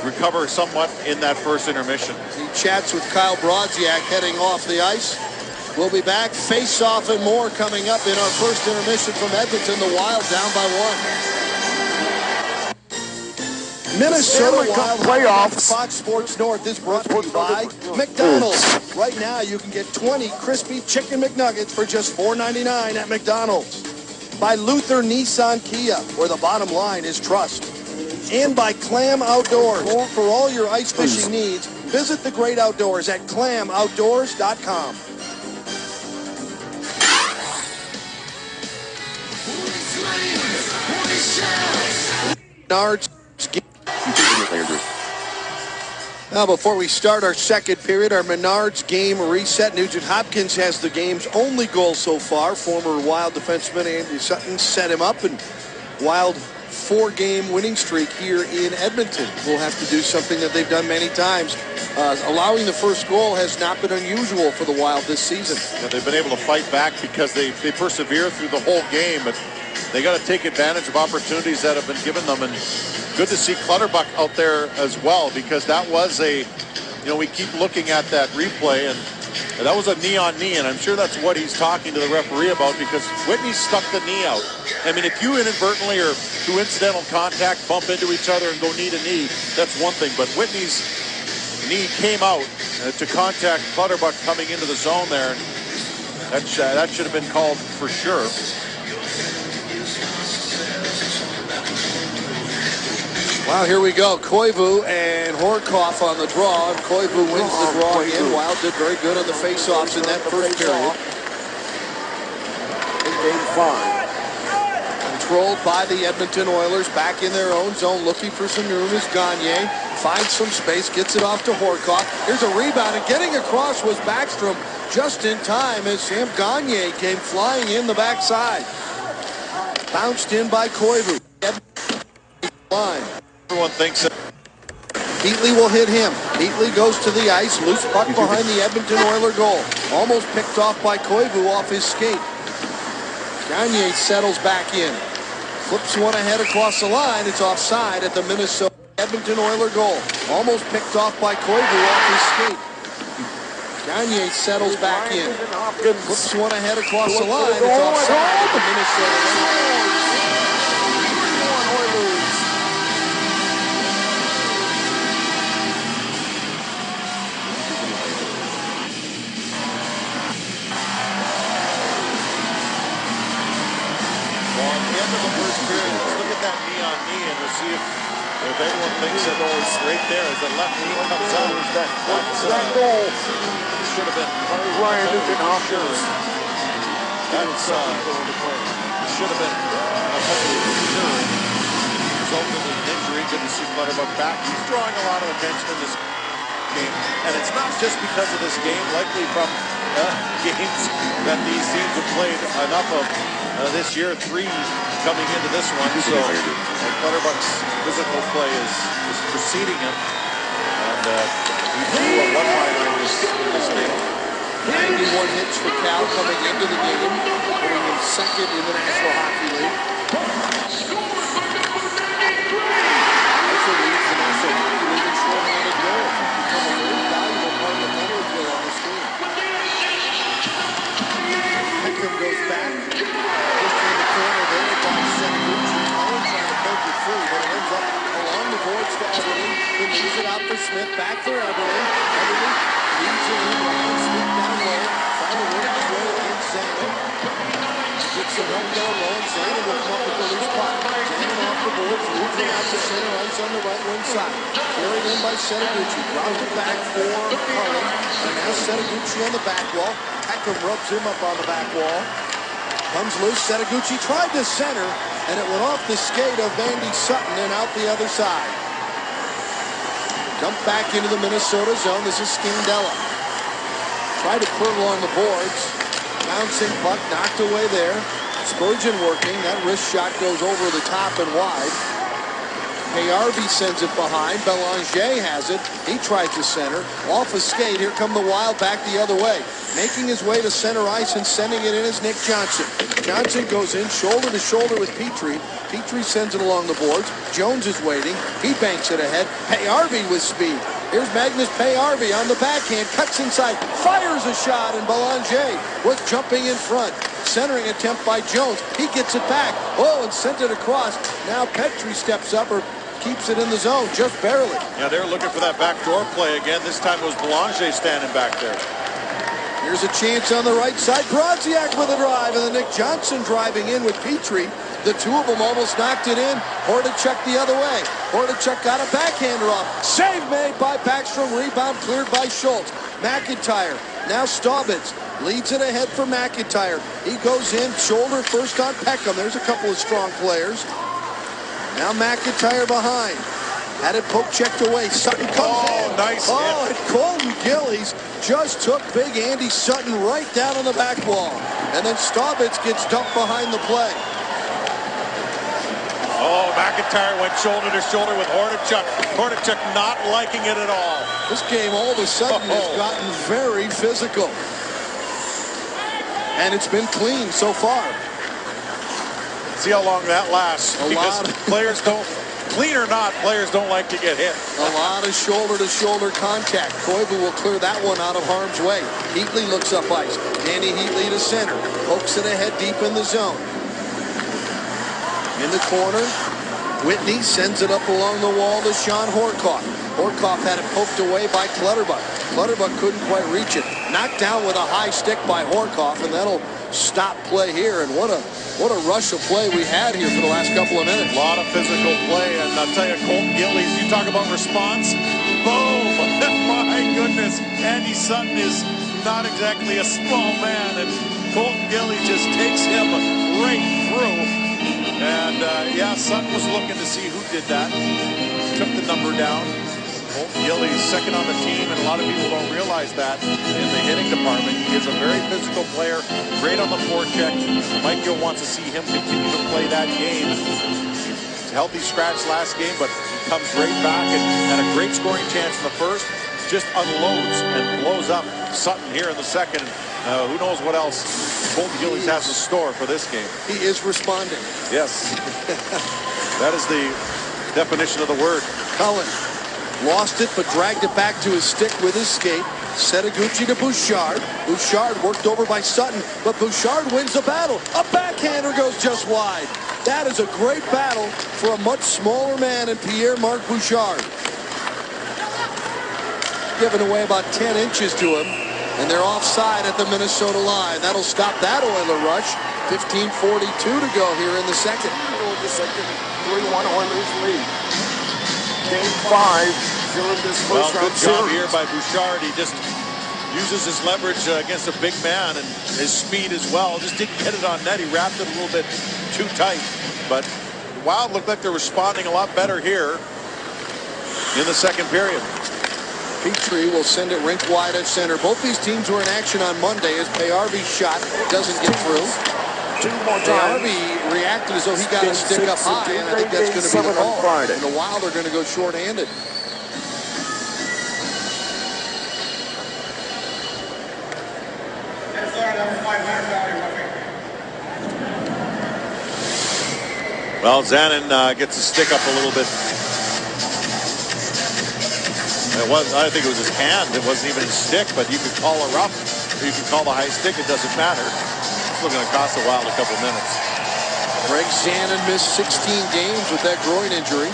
recover somewhat in that first intermission. He chats with Kyle Brodziak heading off the ice. We'll be back, face-off and more coming up in our first intermission from Edmonton. The Wild down by 1. Minnesota Wild playoffs. Fox Sports North is brought to you by McDonald's. Right now, you can get 20 crispy chicken McNuggets for just $4.99 at McDonald's. By Luther Nissan Kia, where the bottom line is trust. And by Clam Outdoors. For all your ice fishing needs, visit the great outdoors at clamoutdoors.com. Menards. Now, before we start our second period, our Menards game reset. Nugent Hopkins has the game's only goal so far. Former Wild defenseman Andy Sutton set him up, and Wild 4-game winning streak here in Edmonton. We'll have to do something that they've done many times. Allowing the first goal has not been unusual for the Wild this season. Yeah, they've been able to fight back because they persevere through the whole game, but they got to take advantage of opportunities that have been given them, and good to see Clutterbuck out there as well, because that was we keep looking at that replay, and that was a knee on knee, and I'm sure that's what he's talking to the referee about, because Whitney stuck the knee out. I mean, if you inadvertently or through incidental contact bump into each other and go knee to knee, that's one thing, but Whitney's knee came out to contact Clutterbuck coming into the zone there, and that should have been called for sure. Wow, here we go. Koivu and Horkoff on the draw. Koivu wins the draw again. Wild did very good on the face-offs in that first period. In game 5. Controlled by the Edmonton Oilers, back in their own zone, looking for some room is Gagne. Finds some space, gets it off to Horkoff. Here's a rebound, and getting across was Backstrom just in time as Sam Gagne came flying in the backside. Bounced in by Koivu. Line. Everyone thinks that Heatley will hit him. Heatley goes to the ice. Loose puck behind the Edmonton Oiler goal. Almost picked off by Koivu off his skate. Gagne settles back in. Flips one ahead across the line. It's offside at the Minnesota Edmonton Oiler goal. Almost picked off by Koivu off his skate. Gagne settles back in. Flips one ahead across the line. It's offside at the Minnesota. first period. Let's look at that knee on knee and we'll see if everyone thinks that it's right there as the left knee comes out. That goal. Should have been Ryan Nugent-Hopkins. Should have been sure. Resulted in an injury. Good to see Clutterbuck back. He's drawing a lot of attention in this game, and it's not just because of this game. Likely from games that these teams have played enough of this year. 3 coming into this one. So Clutterbuck's physical play is preceding him, and he threw a one-liner in this game. 91 hits for Cal coming into the game, putting him second in the National Hockey League. Also leads the National Hockey League in shorthanded goals. Become a very valuable part of the penalty kill on this team. Peckham goes back, just in the corner there by Senagucci. Cullen trying to poke it free, but it ends up along the boards to Everly. He leaves it out for Smith, back for Everly. Everly leaves it in line, Smith down low, trying to work his way against Zanin. Gets some help down low, and Zanin will come up with the loose puck. Zanin off the boards, leaves it out to center ice on the right wing side. Carried in by Senagucci, drops it back for Cullen, and now Senagucci on the back wall. Peckham rubs him up on the back wall. Comes loose, Senagucci tried to center, and it went off the skate of Andy Sutton and out the other side. Jump back into the Minnesota zone. This is Scandella. Tried to put along the boards. Bouncing puck knocked away there. Spurgeon working. That wrist shot goes over the top and wide. Payarby sends it behind. Belanger has it. He tried to center. Off a skate. Here come the Wild back the other way. Making his way to center ice and sending it in is Nick Johnson. Johnson goes in shoulder to shoulder with Petrie. Petrie sends it along the boards. Jones is waiting. He banks it ahead. Payarby with speed. Here's Magnus Payarby on the backhand. Cuts inside. Fires a shot, and Belanger was jumping in front. Centering attempt by Jones. He gets it back. Oh, and sent it across. Now Petrie steps up or keeps it in the zone, just barely. Yeah, they're looking for that backdoor play again. This time it was Belanger standing back there. Here's a chance on the right side. Brodziak with a drive, and then Nick Johnson driving in with Petrie. The two of them almost knocked it in. Hordichuk the other way. Hordichuk got a backhander off. Save made by Backstrom. Rebound cleared by Schultz. McIntyre. Now Staubitz leads it ahead for McIntyre. He goes in shoulder first on Peckham. There's a couple of strong players. Now McIntyre behind. Had it poke checked away. Sutton comes in. Nice Oh, hit. and Colton Gillies just took big Andy Sutton right down on the back wall. And then Staubitz gets dumped behind the play. Oh, McIntyre went shoulder to shoulder with Hordichuk. Hordichuk not liking it at all. This game all of a sudden has gotten very physical. And it's been clean so far. See how long that lasts. A Because lot. players don't, clean or not, players don't like to get hit. A lot of shoulder-to-shoulder contact. Koivu will clear that one out of harm's way. Heatley looks up ice. Danny Heatley to center. Pokes it ahead deep in the zone. In the corner, Whitney sends it up along the wall to Sean Horkoff. Horkoff had it poked away by Clutterbuck. Clutterbuck couldn't quite reach it. Knocked down with a high stick by Horkoff, and that'll stop play here. And what a rush of play we had here for the last couple of minutes. A lot of physical play, and I'll tell you, Colton Gillies, you talk about response. Boom! My goodness, Andy Sutton is not exactly a small man, and Colton Gillies just takes him right through. And yeah, Sutton was looking to see who did that. Took the number down. Colton Gillies second on the team, and a lot of people don't realize that in the hitting department. He is a very physical player, great on the forecheck. Mike Gill wants to see him continue to play that game. Healthy scratch last game, but he comes right back and had a great scoring chance in the first. Just unloads and blows up Sutton here in the second. Who knows what else Colton Gillies has in store for this game. He is responding. Yes. That is the definition of the word. Cullen lost it, but dragged it back to his stick with his skate. Senagucci to Bouchard. Bouchard worked over by Sutton, but Bouchard wins the battle. A backhander goes just wide. That is a great battle for a much smaller man in Pierre-Marc Bouchard. Giving away about 10 inches to him, and they're offside at the Minnesota line. That'll stop that Oiler rush. 15:42 to go here in the second. with the second 3-1 Oilers lead. Game 5, still in this first round good job series. here by Bouchard. He just uses his leverage against a big man and his speed as well. Just didn't get it on net. He wrapped it a little bit too tight. But the Wild looked like they're responding a lot better here in the second period. Petrie will send it rink wide at center. Both these teams were in action on Monday as Payarvi's shot doesn't get through. 2 more times. Payarvi reacted as though he got a stick up high, and I think that's going to be the call. And the Wild are going to go short-handed. Well, Zanin gets his stick up a little bit. I think it was his hand. It wasn't even his stick, but you could call it rough, or you could call the high stick. It doesn't matter. It's still going to cost the Wild a couple minutes. Greg Zanin missed 16 games with that groin injury.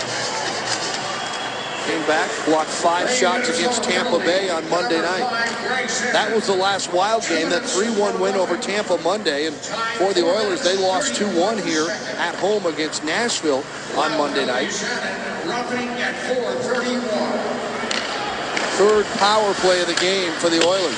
Came back, blocked 5 shots against Tampa Bay on Monday night. That was the last Wild game, that 3-1 win over Tampa Monday. And for the Oilers, they lost 2-1 here at home against Nashville on Monday night. Third power play of the game for the Oilers.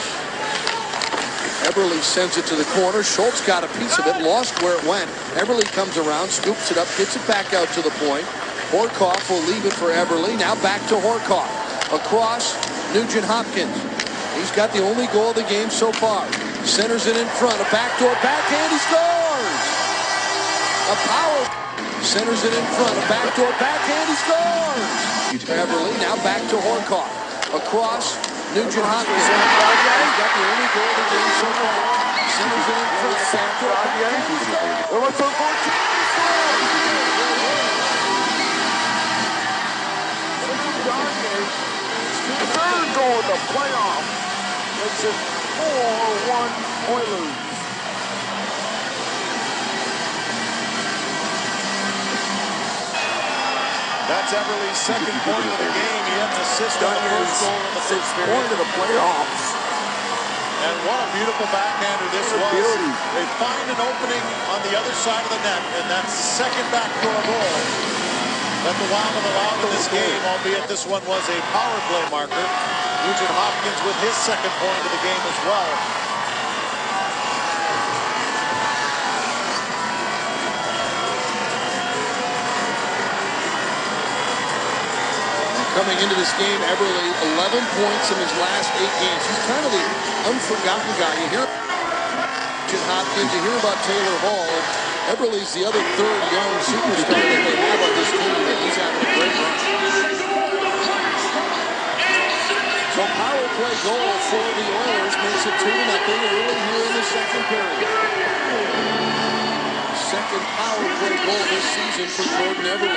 Eberle sends it to the corner. Schultz got a piece of it, lost where it went. Eberle comes around, scoops it up, gets it back out to the point. Horkoff will leave it for Eberle. Now back to Horkoff. Across, Nugent Hopkins. He's got the only goal of the game so far. Centers it in front. A backdoor backhand. He scores! A power. Centers it in front. A backdoor backhand. He scores! Eberle now back to Horkoff. Across, Nugent Hopkins. He's got the only goal of the game so far. Centers it in front. Backdoor backhand. Third goal of the playoff makes it 4-1 Oilers. That's Eberle's second point of the game. He had an assist on the first goal in the first period. Point of the playoffs. And what a beautiful backhander this was. They find an opening on the other side of the net, and that's the second backdoor goal that the Wild have allowed in this game, albeit this one was a power play marker. Nugent Hopkins with his second point of the game as well. Coming into this game, Eberle, 11 points in his last 8 games. He's kind of the unforgotten guy. You hear Nugent Hopkins, you hear about Taylor Hall. Eberle's the other third young superstar that they have on this team, and he's having a great run. So power play goal for the Oilers makes it 2-0 early here in the second period. Second power play goal this season for Jordan Eberle.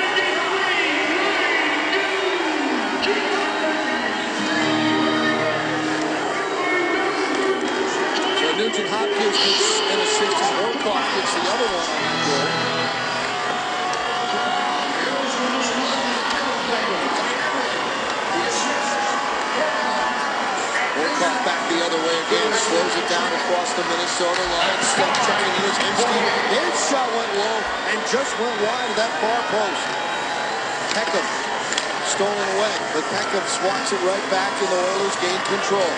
Nugent Hopkins gets an assist, and Horkoff gets the other one on the goal. Horkoff back the other way again, slows it down across the Minnesota line. Step checking in his Hemsky. His shot went low and just went wide of that far post. Peckham stolen away, but Peckham swats it right back, and the Oilers gain control.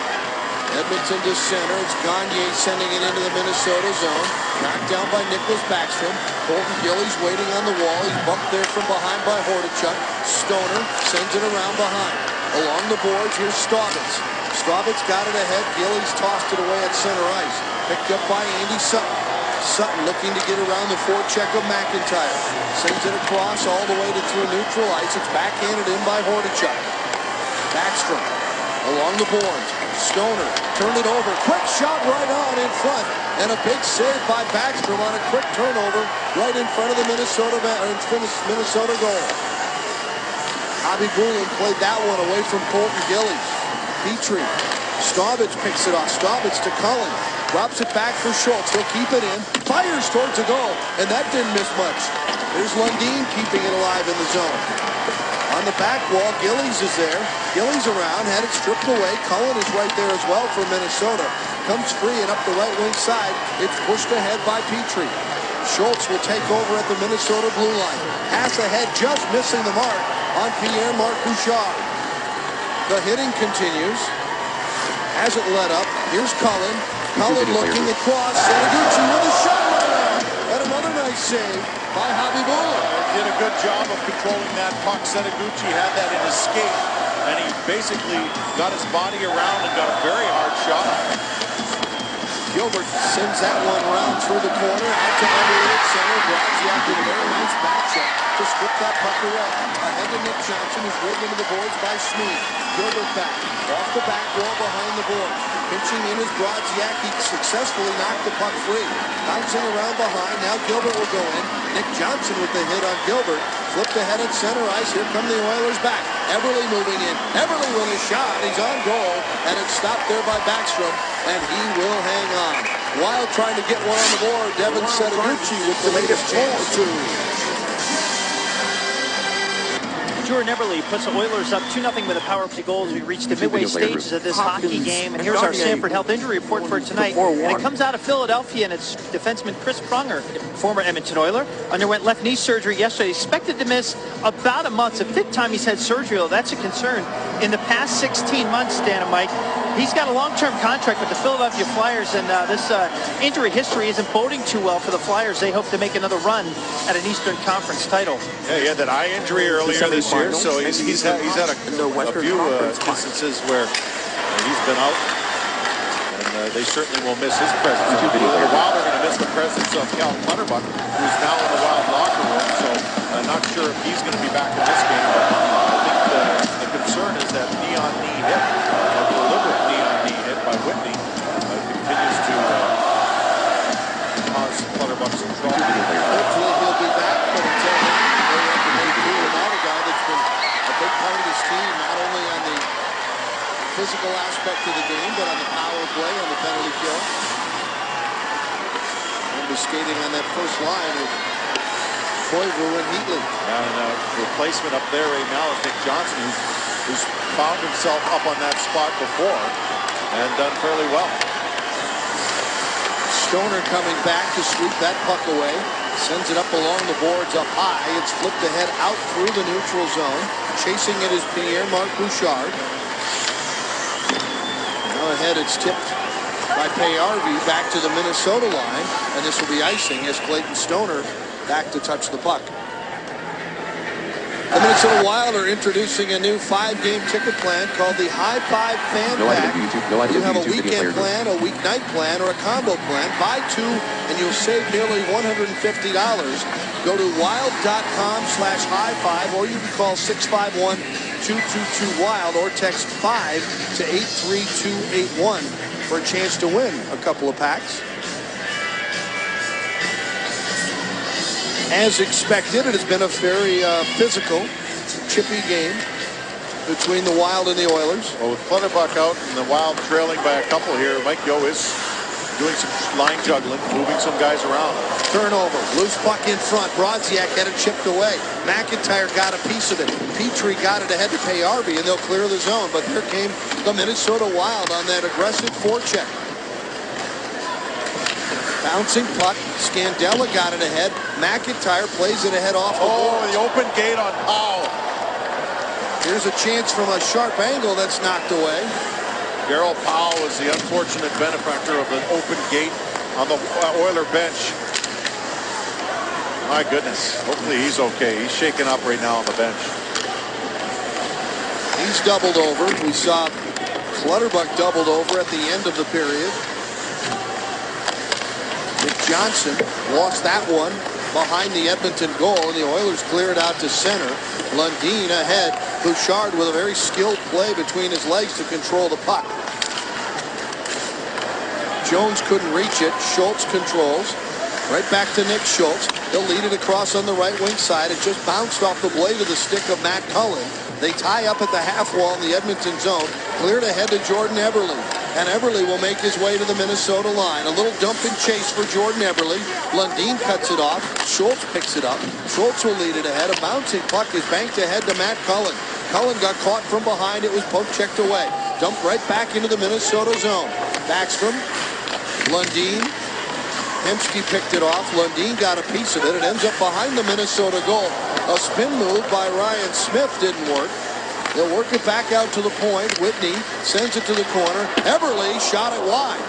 Edmonton to center. It's Gagne sending it into the Minnesota zone. Knocked down by Nicholas Backstrom. Colton Gillies waiting on the wall. He's bumped there from behind by Hordichuk. Stoner sends it around behind. Along the boards, here's Staubitz. Staubitz got it ahead. Gillies tossed it away at center ice. Picked up by Andy Sutton. Sutton looking to get around the forecheck of McIntyre. Sends it across all the way to through neutral ice. It's backhanded in by Hordichuk. Backstrom along the boards. Stoner turned it over. Quick shot right on in front. And a big save by Backstrom on a quick turnover right in front of the Minnesota goal. Bobby Bullen played that one away from Colton Gillies. Petrie. Staubitz picks it off. Staubitz to Cullen. Drops it back for Schultz. He'll keep it in. Fires towards the goal. And that didn't miss much. Here's Lundin keeping it alive in the zone. On the back wall, Gillies is there. Gillies around, had it stripped away. Cullen is right there as well for Minnesota. Comes free and up the right wing side. It's pushed ahead by Petrie. Schultz will take over at the Minnesota blue line. Pass ahead, just missing the mark on Pierre-Marc Bouchard. The hitting continues. Hasn't let up. Here's Cullen. Cullen looking across. Sanaguchi with a shot right on. And another nice save by Javi Buller. Did a good job of controlling that puck. Sanaguchi had that in his skate, and he basically got his body around and got a very hard shot on it. Gilbert sends that one around through the corner, out to Emery at center. Brodziak with a very nice back check to strip that puck away. Ahead to Nick Johnson, who's whipped into the boards by Smead. Gilbert back, off the back wall behind the boards. Pitching in is Brodziak. He successfully knocked the puck free. Bouncing around behind, now Gilbert will go in. Nick Johnson with the hit on Gilbert. Flipped ahead at center ice. Here come the Oilers back. Eberle moving in. Eberle with a shot. He's on goal, and it's stopped there by Backstrom, and he will hang on. Wild trying to get one on the board. Devin Setaguchi with the latest chance. Jordan Eberle puts the Oilers up 2-0 with a power play goal as we reach the midway stages of this hockey game. And here's our Sanford Health injury report for tonight. And it comes out of Philadelphia, and it's defenseman Chris Pronger, former Edmonton Oiler, underwent left knee surgery yesterday. Expected to miss about a month. It's the 5th time he's had surgery, though. That's a concern. In the past 16 months, Dan and Mike, he's got a long-term contract with the Philadelphia Flyers, and this injury history isn't boding too well for the Flyers. They hope to make another run at an Eastern Conference title. Yeah, he had that eye injury earlier this year, so he's had a few instances where he's been out, and they certainly will miss his presence. The Wild are going to miss the presence of Cal Clutterbuck, who's now in the Wild locker room, so I'm not sure if he's going to be back in this game, but I think the concern is that knee-on-knee hit, a deliberate knee-on-knee hit by Whitney, continues to cause Clutterbuck some trouble. Hopefully he'll be back, but until then, they have to make do without a guy that's been a big part of this team, not only on the physical aspect of the game, but on the power play, on the penalty kill. And was skating on that first line with Koivu and Heatley. And replacement up there right now is Nick Johnson, who's found himself up on that spot before and done fairly well. Stoner coming back to sweep that puck away. Sends it up along the boards up high. It's flipped ahead out through the neutral zone. Chasing it is Pierre-Marc Bouchard. Now ahead it's tipped by Payarvi back to the Minnesota line. And this will be icing as Clayton Stoner back to touch the puck. The Minnesota Wild are introducing a new 5-game ticket plan called the High Five Fan Pack. You have a weekend plan, a weeknight plan, or a combo plan. Buy 2 and you'll save nearly $150. Go to wild.com/high5, or you can call 651-222-WILD or text 5 to 83281 for a chance to win a couple of packs. As expected, it has been a very physical, chippy game between the Wild and the Oilers. Well, with Clutterbuck out and the Wild trailing by a couple here, Mike Yeo is doing some line juggling, moving some guys around. Turnover, loose puck in front. Brodziak had it chipped away. McIntyre got a piece of it. Petrie got it ahead to Payarvi, and they'll clear the zone. But here came the Minnesota Wild on that aggressive forecheck. Bouncing puck. Scandella got it ahead. McIntyre plays it ahead off the boards. The open gate on Powell. Here's a chance from a sharp angle that's knocked away. Darryl Powell was the unfortunate benefactor of an open gate on the Oiler bench. My goodness. Hopefully he's okay. He's shaken up right now on the bench. He's doubled over. We saw Clutterbuck doubled over at the end of the period. Nick Johnson lost that one behind the Edmonton goal, and the Oilers clear it out to center. Lundin ahead. Bouchard with a very skilled play between his legs to control the puck. Jones couldn't reach it. Schultz controls. Right back to Nick Schultz. He'll lead it across on the right wing side. It just bounced off the blade of the stick of Matt Cullen. They tie up at the half wall in the Edmonton zone. Cleared ahead to Jordan Eberle. And Eberle will make his way to the Minnesota line. A little dump and chase for Jordan Eberle. Lundin cuts it off. Schultz picks it up. Schultz will lead it ahead. A bouncing puck is banked ahead to Matt Cullen. Cullen got caught from behind. It was poke checked away. Dumped right back into the Minnesota zone. Backstrom. Lundin. Hemsky picked it off. Lundin got a piece of it. It ends up behind the Minnesota goal. A spin move by Ryan Smith didn't work. They'll work it back out to the point. Whitney sends it to the corner. Eberle shot it wide.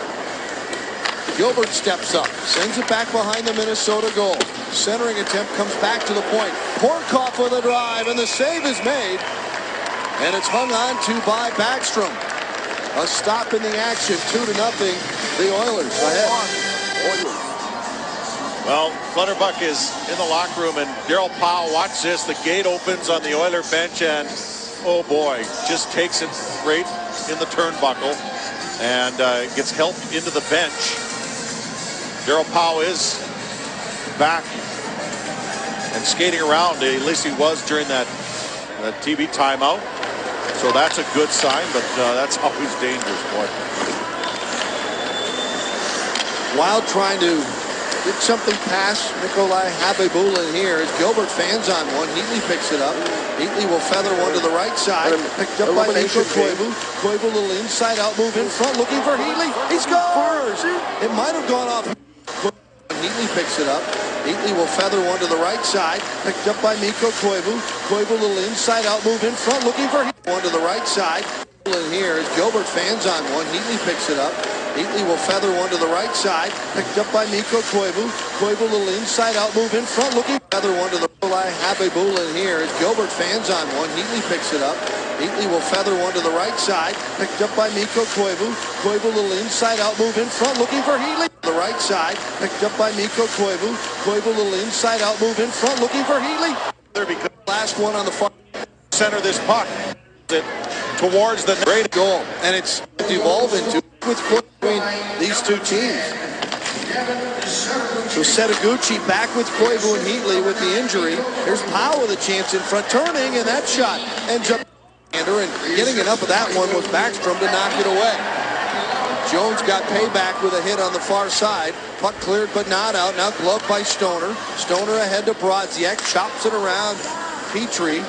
Gilbert steps up, sends it back behind the Minnesota goal. Centering attempt comes back to the point. Horkoff with a drive, and the save is made. And it's hung on to by Backstrom. A stop in the action, 2-0. The Oilers ahead. Well, Clutterbuck is in the locker room, and Darryl Powell, watch this. The gate opens on the Oiler bench, and oh boy, just takes it right in the turnbuckle and gets helped into the bench. Darryl Powell is back and skating around. At least he was during that TV timeout. So that's a good sign, but that's always dangerous, boy. Wild trying to get something past Nikolai Habibulin here as Gilbert fans on one. Heatley picks it up. Heatley will feather one to the right side. Picked up by Mikko Koivu. Koivu a little inside out move in front looking for Heatley. He scores! It might have gone off. Heatley picks it up. Heatley will feather one to the right side. Picked up by Mikko Koivu. Koivu a little inside out move in front looking for one to the right side. In here as Gilbert fans on one. Heatley picks it up. Heatley will feather one to the right side. Picked up by Mikko Koivu. Koivu a little inside out move in front looking feather one to the Habibulin here as Gilbert fans on one. Heatley picks it up. Heatley will feather one to the right side. Picked up by Mikko Koivu. Koivu a little inside out move in front looking for Heatley. The right side. Picked up by Mikko Koivu. Koivu a little inside out move in front looking for Heatley. Last one on the far center this puck towards the great goal, and it's evolving to with between these two teams. So Setaguchi back with Koivu and Heatley with the injury. Here's Powell with a chance in front, turning, and that shot ends up and getting enough of that one was Backstrom to knock it away. Jones got payback with a hit on the far side. Puck cleared but not out. Now gloved by Stoner. Stoner ahead to Brodziak. Chops it around Petrie.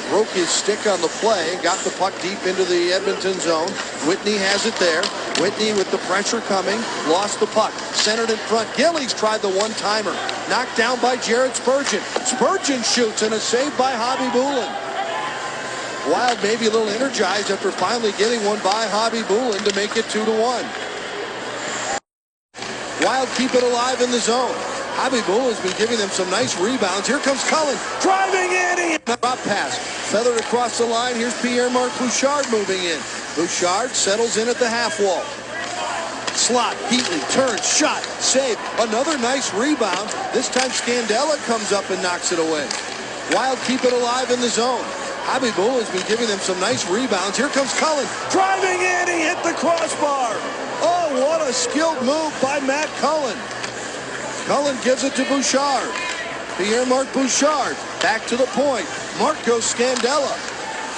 Broke his stick on the play. Got the puck deep into the Edmonton zone. Whitney has it there. Whitney with the pressure coming. Lost the puck. Centered in front. Gillies tried the one-timer. Knocked down by Jared Spurgeon. Spurgeon shoots and a save by Habibulin. Wild maybe a little energized after finally getting one by Habibulin to make it 2-1. Wild keep it alive in the zone. Habibulin's been giving them some nice rebounds. Here comes Cullen driving in. Drop pass. Feathered across the line. Here's Pierre-Marc Bouchard moving in. Bouchard settles in at the half wall. Slot, Heatley, turns, shot, save. Another nice rebound. This time Scandella comes up and knocks it away. Wild keep it alive in the zone. Habibulin's been giving them some nice rebounds. Here comes Cullen driving in. He hit the crossbar. Oh, what a skilled move by Matt Cullen. Cullen gives it to Bouchard. Pierre-Marc Bouchard back to the point. Marco Scandella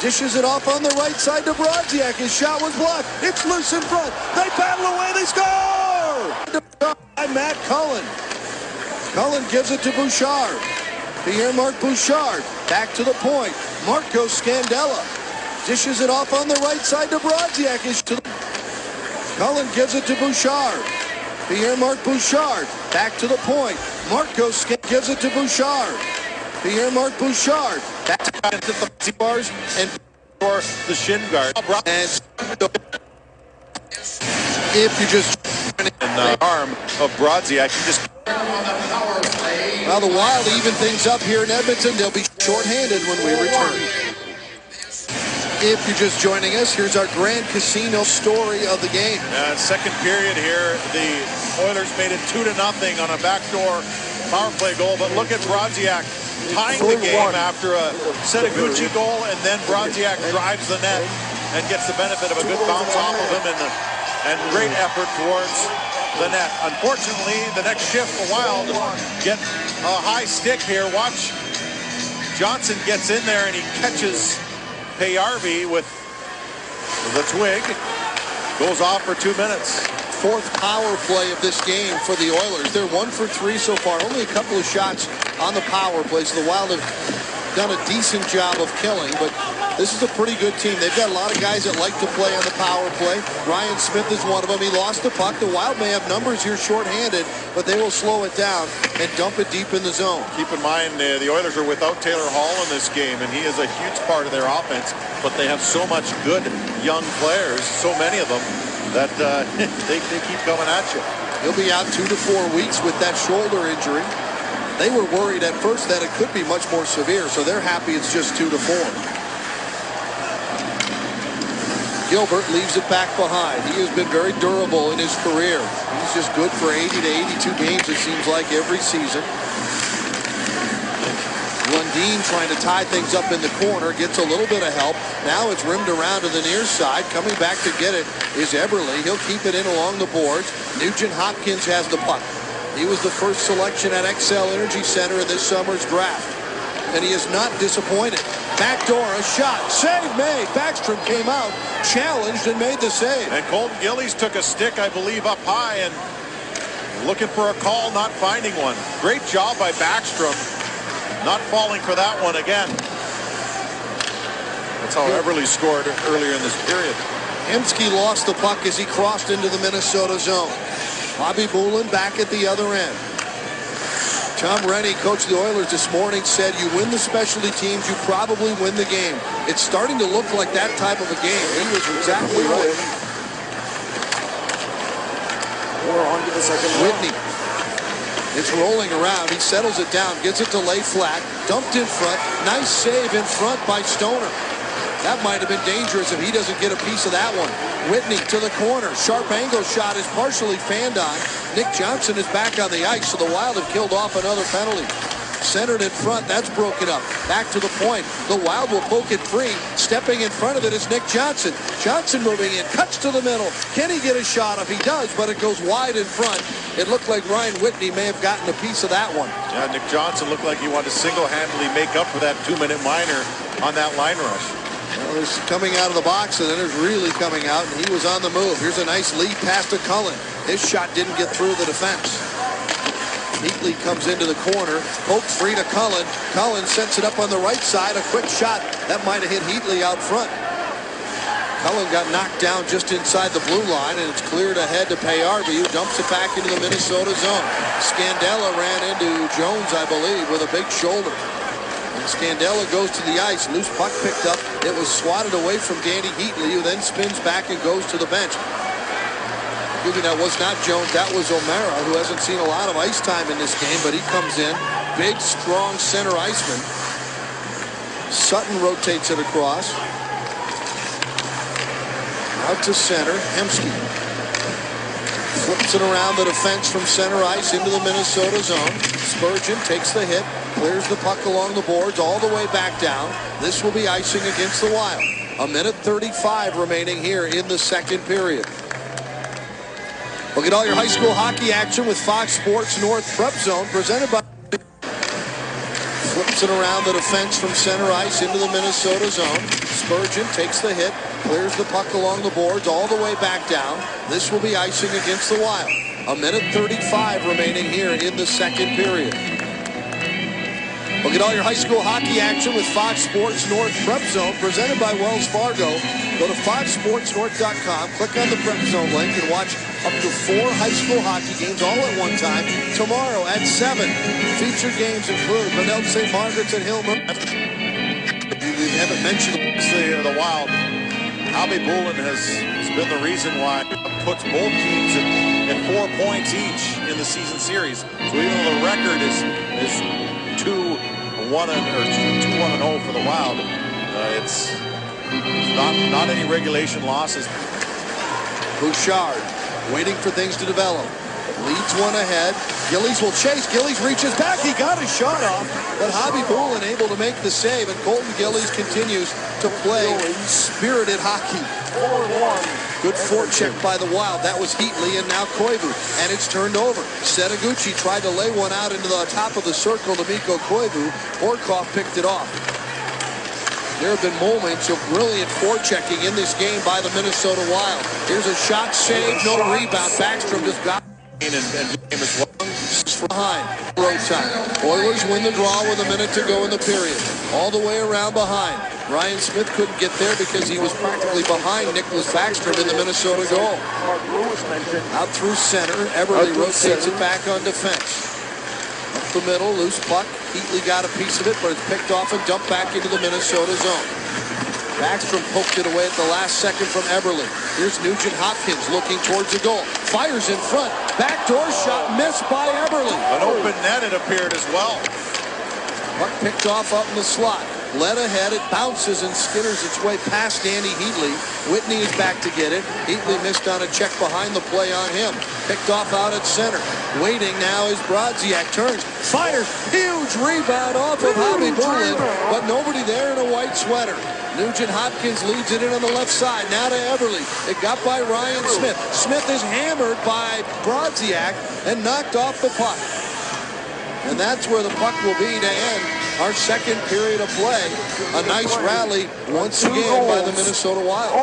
dishes it off on the right side to Brodziak. His shot was blocked. It's loose in front. They battle away. They score! By Matt Cullen. Cullen gives it to Bouchard. Pierre-Marc Bouchard back to the point. Marco Scandella dishes it off on the right side to Brodziak. Cullen gives it to Bouchard. Pierre-Marc Bouchard back to the point. Marco gives it to Bouchard. Pierre-Marc Bouchard back to the bars and for the shin guard. And if you just in the arm of Brodziak, you just. Well, the Wild even things up here in Edmonton. They'll be shorthanded when we return. If you're just joining us, here's our Grand Casino story of the game. Second period here, the Oilers made it 2-0 on a backdoor power play goal. But look at Brodziak tying the game after a Setaguchi goal, and then Brodziak drives the net and gets the benefit of a good bounce off of him and great effort towards the net. Unfortunately, the next shift, the Wild get a high stick here. Watch, Johnson gets in there and he catches Payarvi with the twig. Goes off for 2 minutes. Fourth power play of this game for the Oilers. They're 1 for 3 so far. Only a couple of shots on the power play. So the Wild have done a decent job of killing, but this is a pretty good team. They've got a lot of guys that like to play on the power play. Ryan Smith is one of them. He lost the puck. The Wild may have numbers here shorthanded, but they will slow it down and dump it deep in the zone. Keep in mind, the Oilers are without Taylor Hall in this game, and he is a huge part of their offense, but they have so much good young players, so many of them, that they keep coming at you. He'll be out 2 to 4 weeks with that shoulder injury. They were worried at first that it could be much more severe, so they're happy it's just 2 to 4. Gilbert leaves it back behind. He has been very durable in his career. He's just good for 80 to 82 games, it seems like, every season. Lundin trying to tie things up in the corner, gets a little bit of help. Now it's rimmed around to the near side. Coming back to get it is Eberle. He'll keep it in along the boards. Nugent Hopkins has the puck. He was the first selection at XL Energy Center in this summer's draft, and he is not disappointed. Backdoor, a shot, save made. Backstrom came out, challenged, and made the save. And Colton Gillies took a stick, I believe, up high and looking for a call, not finding one. Great job by Backstrom, not falling for that one again. That's how Eberle scored earlier in this period. Hemsky lost the puck as he crossed into the Minnesota zone. Bobby Boulin back at the other end. Tom Rennie, coach of the Oilers this morning, said you win the specialty teams, you probably win the game. It's starting to look like that type of a game. He was exactly right. We're on to the second round. Whitney. It's rolling around. He settles it down, gets it to lay flat, dumped in front. Nice save in front by Stoner. That might have been dangerous if he doesn't get a piece of that one. Whitney to the corner. Sharp angle shot is partially fanned on. Nick Johnson is back on the ice, so the Wild have killed off another penalty. Centered in front, that's broken up. Back to the point. The Wild will poke it free. Stepping in front of it is Nick Johnson. Johnson moving in, cuts to the middle. Can he get a shot? If he does, but it goes wide in front. It looked like Ryan Whitney may have gotten a piece of that one. Yeah, Nick Johnson looked like he wanted to single-handedly make up for that 2-minute minor on that line rush. Well, there's coming out of the box, and then there's really coming out, and he was on the move. Here's a nice lead pass to Cullen. His shot didn't get through the defense. Heatley comes into the corner, poked free to Cullen. Cullen sets it up on the right side, a quick shot. That might have hit Heatley out front. Cullen got knocked down just inside the blue line, and it's cleared ahead to Payarby, who dumps it back into the Minnesota zone. Scandella ran into Jones, I believe, with a big shoulder. And Scandella goes to the ice. Loose puck picked up. It was swatted away from Danny Heatley, who then spins back and goes to the bench. That was not Jones. That was O'Mara, who hasn't seen a lot of ice time in this game, but he comes in. Big, strong center iceman. Sutton rotates it across. Out to center. Hemsky flips it around the defense from center ice into the Minnesota zone. Spurgeon takes the hit, clears the puck along the boards all the way back down. This will be icing against the Wild. 1:35 remaining here in the second period. Look at all your high school hockey action with Fox Sports North Prep Zone, presented by... Flips it around the defense from center ice into the Minnesota zone. Spurgeon takes the hit, clears the puck along the boards all the way back down. This will be icing against the Wild. 1:35 remaining here in the second period. Look at all your high school hockey action with Fox Sports North Prep Zone, presented by Wells Fargo. Go to foxsportsnorth.com, click on the Prep Zone link, and watch up to 4 high school hockey games all at one time tomorrow at 7. Featured games include Benel St. Margaret's and Hillman. We haven't mentioned the Wild. Bobby Boulin has been the reason why it puts both teams at 4 points each in the season series. So even though the record is 2-1 for the Wild, it's not any regulation losses. Bouchard waiting for things to develop. Leads one ahead. Gillies will chase. Gillies reaches back. He got his shot off, but Bobby Boulin able to make the save, and Colton Gillies continues to play spirited hockey. 4-1. Good forecheck by the Wild. That was Heatley, and now Koivu, and it's turned over. Setaguchi tried to lay one out into the top of the circle to Mikko Koivu. Horkoff picked it off. There have been moments of brilliant forechecking in this game by the Minnesota Wild. Here's a shot saved, no rebound. Backstrom just got And game as well. behind. Road time. Oilers win the draw with a minute to go in the period. All the way around behind. Ryan Smith couldn't get there because he was practically behind Nicholas Backstrom in the Minnesota goal. Out through center. Eberle rotates it back on defense. Up the middle, loose puck. Heatley got a piece of it, but it's picked off and dumped back into the Minnesota zone. Backstrom poked it away at the last second from Eberle. Here's Nugent Hopkins looking towards the goal. Fires in front. Backdoor shot missed by Eberle. An open net, it appeared as well. Puck picked off up in the slot. Led ahead, it bounces and skitters its way past Danny Heatley. Whitney is back to get it. Heatley missed on a check behind the play on him. Picked off out at center. Waiting now is Brodziak. Turns, fires, huge rebound off of Bobby Bulin, but nobody there in a white sweater. Nugent Hopkins leads it in on the left side. Now to Eberle. It got by Ryan Smith. Smith is hammered by Brodziak and knocked off the puck. And that's where the puck will be to end our second period of play. A nice rally once again by the Minnesota Wild.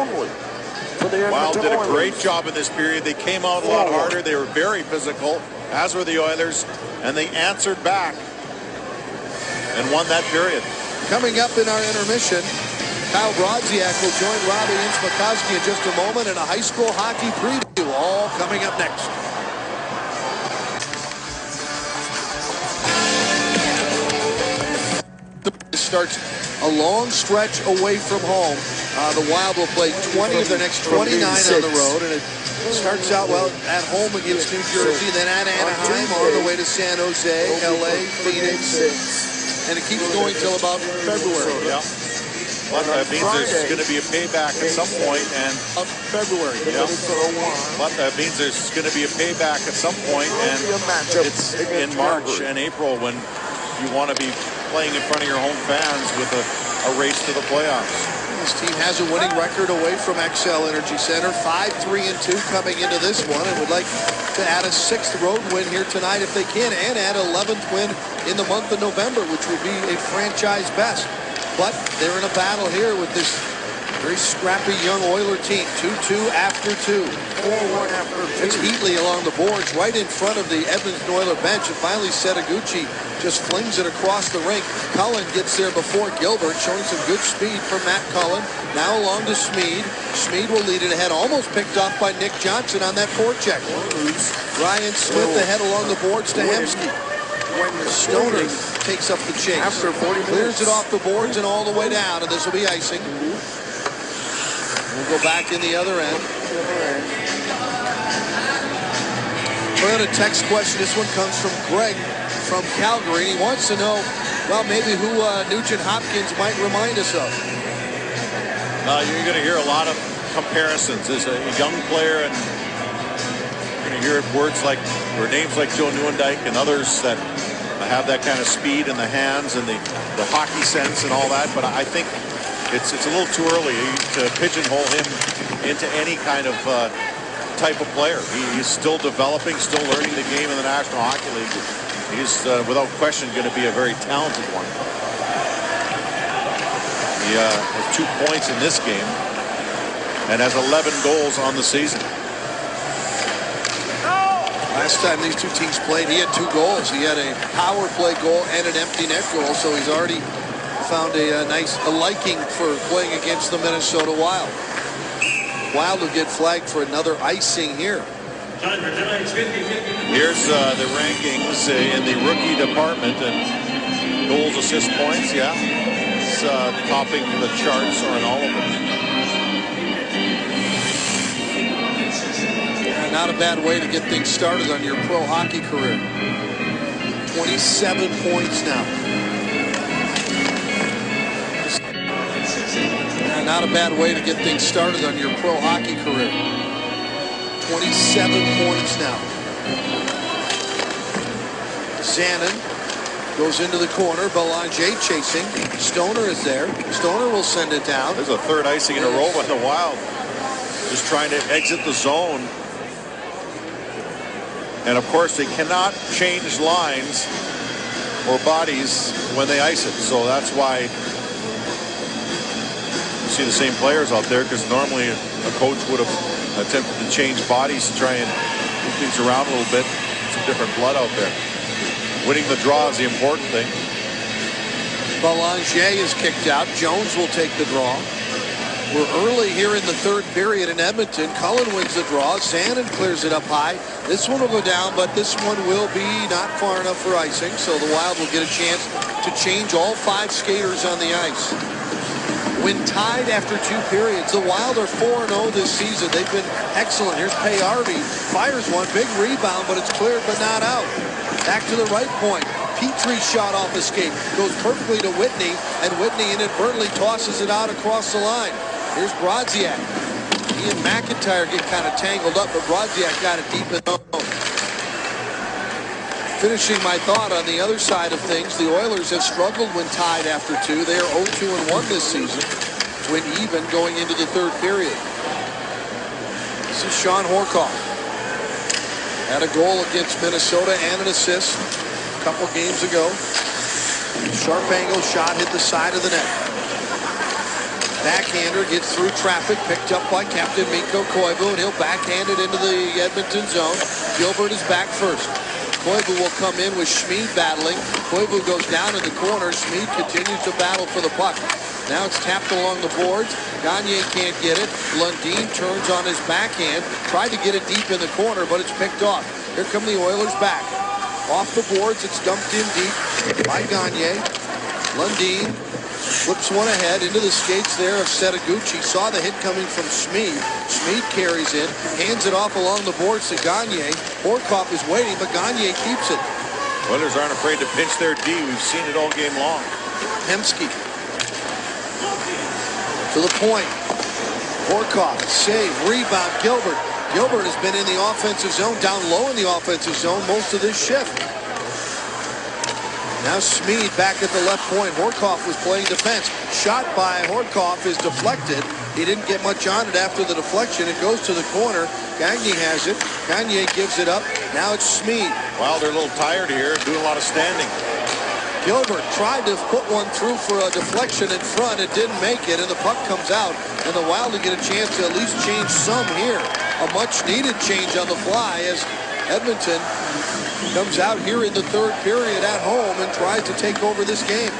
Wild did a great job in this period. They came out a lot harder. They were very physical, as were the Oilers, and they answered back and won that period. Coming up in our intermission, Kyle Brodziak will join Robbie Inch-Makowski in just a moment in a high school hockey preview. All coming up next. Starts a long stretch away from home. The Wild will play 20 of their next 29 on the road, and it starts out well at home against New Jersey, then at Anaheim, on the way to San Jose, LA, Phoenix, and it keeps going till about February. Yeah. Well, that means there's going to be a payback at some point, and February. Yeah. But that means there's going to be a payback at some point, and it's in March and April when you want to be playing in front of your home fans with a race to the playoffs. This team has a winning record away from XL Energy Center, 5-3-2 coming into this one, and would like to add a 6th road win here tonight if they can, and add an 11th win in the month of November, which would be a franchise best. But they're in a battle here with this very scrappy young Oiler team. 2-2 after 2. 4-1 after 2. It's Heatley along the boards right in front of the Edmonton Oiler bench, and finally Setaguchi just flings it across the rink. Cullen gets there before Gilbert, showing some good speed from Matt Cullen. Now along to Smead. Smead will lead it ahead, almost picked off by Nick Johnson on that forecheck. Ryan Smith ahead along the boards to Hemsky. Stoner takes up the chase. After 40 minutes. Clears it off the boards and all the way down, and this will be icing. We'll go back in the other end. We're going to text question. This one comes from Greg from Calgary. He wants to know, well, maybe who Nugent Hopkins might remind us of. You're going to hear a lot of comparisons. As a young player, and you're going to hear words like, or names like Joe Nieuwendyk and others that have that kind of speed in the hands and the hockey sense and all that. But I think it's a little too early to pigeonhole him into any kind of type of player. He's still developing, still learning the game in the National Hockey League. He's without question going to be a very talented one. He has 2 points in this game and has 11 goals on the season. Last time these two teams played, he had 2 goals. He had a power play goal and an empty net goal, so he's already found a nice liking for playing against the Minnesota Wild. Wild will get flagged for another icing here. Here's the rankings in the rookie department, and goals, assist points, yeah. It's topping the charts on all of them. Not a bad way to get things started on your pro hockey career. 27 points now. Not a bad way to get things started on your pro hockey career. 27 points now. Zanin goes into the corner. Belanger chasing. Stoner is there. Stoner will send it down. There's a 3rd icing in a row by the Wild. Just trying to exit the zone. And of course, they cannot change lines or bodies when they ice it. So that's why you see the same players out there, because normally a coach would have attempted to change bodies to try and move things around a little bit. Some different blood out there. Winning the draw is the important thing. Belanger is kicked out. Jones will take the draw. We're early here in the third period in Edmonton. Cullen wins the draw. Zanin clears it up high. This one will go down, but this one will be not far enough for icing, so the Wild will get a chance to change all 5 skaters on the ice. When tied after 2 periods, the Wild are 4-0 this season. They've been excellent. Here's Payarvi. Fires one. Big rebound, but it's cleared but not out. Back to the right point. Petrie's shot off escape. Goes perfectly to Whitney, and Whitney inadvertently tosses it out across the line. Here's Brodziak. He and McIntyre get kind of tangled up, but Brodziak got it deep in the zone. Finishing my thought on the other side of things, the Oilers have struggled when tied after 2. They are 0-2-1 this season. Twin even going into the third period. This is Sean Horcoff. Had a goal against Minnesota and an assist a couple games ago. Sharp angle shot hit the side of the net. Backhander gets through traffic, picked up by Captain Mikko Koivu, and he'll backhand it into the Edmonton zone. Gilbert is back first. Koivu will come in with Schmid battling. Koivu goes down in the corner. Schmid continues to battle for the puck. Now it's tapped along the boards. Gagne can't get it. Lundin turns on his backhand. Tried to get it deep in the corner, but it's picked off. Here come the Oilers back. Off the boards, it's dumped in deep by Gagne. Lundin flips one ahead into the skates there of Setaguchi. Saw the hit coming from Schmid. Schmid carries in, hands it off along the boards to Gagne. Horcoff is waiting, but Gagne keeps it. Oilers aren't afraid to pinch their D. We've seen it all game long. Hemsky to the point. Horcoff, save, rebound, Gilbert. Gilbert has been in the offensive zone, down low in the offensive zone most of this shift. Now Schmid back at the left point. Horcoff was playing defense. Shot by Horcoff is deflected. He didn't get much on it after the deflection. It goes to the corner. Gagne has it. Gagne gives it up. Now it's Schmid. Well, they're a little tired here, doing a lot of standing. Gilbert tried to put one through for a deflection in front. It didn't make it, and the puck comes out. And the Wild to get a chance to at least change some here. A much-needed change on the fly as Edmonton comes out here in the third period at home and tries to take over this game.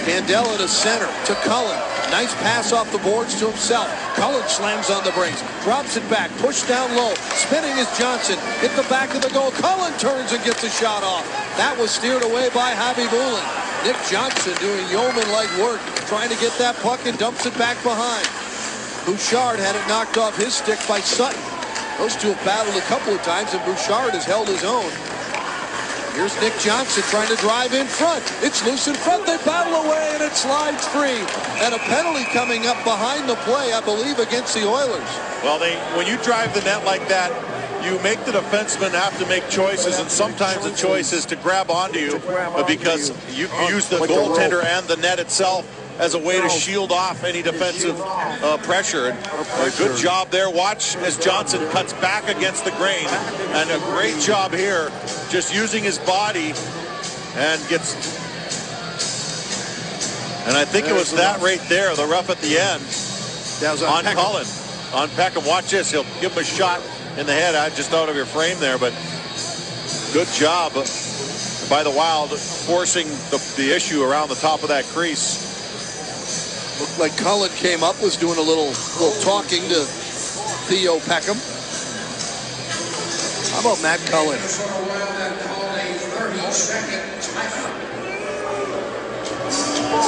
Scandella to center to Cullen. Nice pass off the boards to himself. Cullen slams on the brakes, drops it back, pushed down low. Spinning is Johnson. Hit the back of the goal. Cullen turns and gets a shot off. That was steered away by Javi Bulin. Nick Johnson doing yeoman-like work, trying to get that puck and dumps it back behind. Bouchard had it knocked off his stick by Sutton. Those two have battled a couple of times, and Bouchard has held his own. Here's Nick Johnson trying to drive in front. It's loose in front. They battle away, and it slides free. And a penalty coming up behind the play, I believe, against the Oilers. Well, when you drive the net like that, you make the defenseman have to make choices, and sometimes the choice is to grab onto you because you use the goaltender and the net itself as a way to shield off any defensive pressure. A good job there. Watch as Johnson cuts back against the grain, and a great job here just using his body and gets, and I think it was that right there, the rough at the end on Cullen. On Peckham. Watch this. He'll give him a shot in the head. Just out of your frame there, but good job by the Wild forcing the issue around the top of that crease. Looked like Cullen came up, was doing a little talking to Theo Peckham. How about Matt Cullen?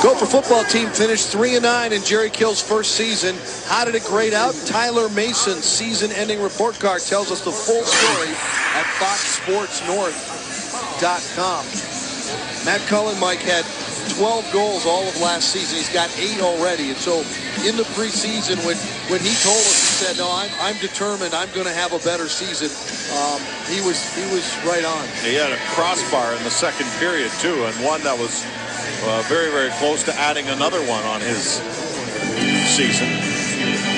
Gopher football team finished 3-9 in Jerry Kill's first season. How did it grade out? Tyler Mason's season-ending report card tells us the full story at foxsportsnorth.com. Matt Cullen, Mike, had 12 goals all of last season. He's got 8 already. And so in the preseason, when he told us, he said, no, I'm determined I'm going to have a better season. He was right on. He had a crossbar in the second period, too, and one that was very, very close to adding another one on his season.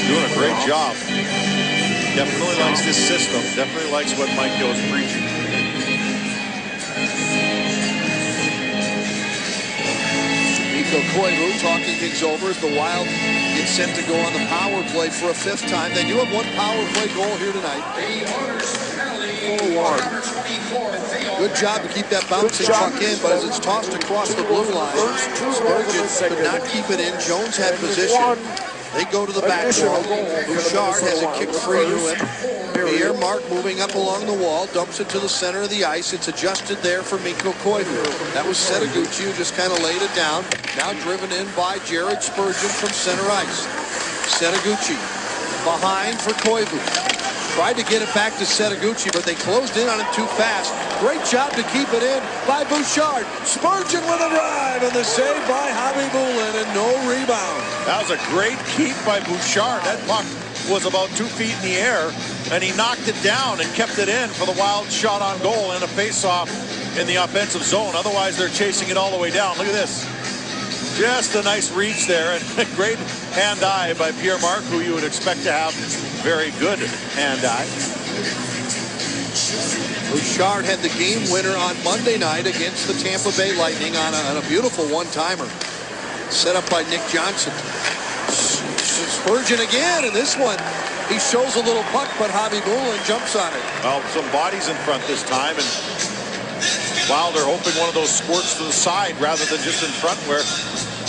Doing a great job. Definitely likes this system. Definitely likes what Mike Gill is preaching. Koivu talking things over as the Wild get set to go on the power play for a 5th time. They do have one power play goal here tonight. 4-1. Good job to keep that bouncing puck in, but as it's tossed across the blue line, Spurgeon could not keep it in. Jones had position. They go to the back wall. Bouchard has it kicked free to him. Pierre Mark moving up along the wall, dumps it to the center of the ice. It's adjusted there for Mikko Koivu. That was Setaguchi, who just kind of laid it down. Now driven in by Jared Spurgeon from center ice. Setaguchi behind for Koivu. Tried to get it back to Setaguchi, but they closed in on him too fast. Great job to keep it in by Bouchard. Spurgeon with a drive, and the save by Javi Bulin, and no rebound. That was a great keep by Bouchard. That puck was about 2 feet in the air, and he knocked it down and kept it in for the Wild shot on goal and a face-off in the offensive zone. Otherwise, they're chasing it all the way down. Look at this. Just a nice reach there, and a great hand-eye by Pierre Mark, who you would expect to have very good hand-eye. Bouchard had the game winner on Monday night against the Tampa Bay Lightning on a beautiful one-timer. Set up by Nick Johnson. Spurgeon again, and this one, he shows a little puck, but Javi Bulin jumps on it. Well, some bodies in front this time, and Wild are hoping one of those squirts to the side rather than just in front where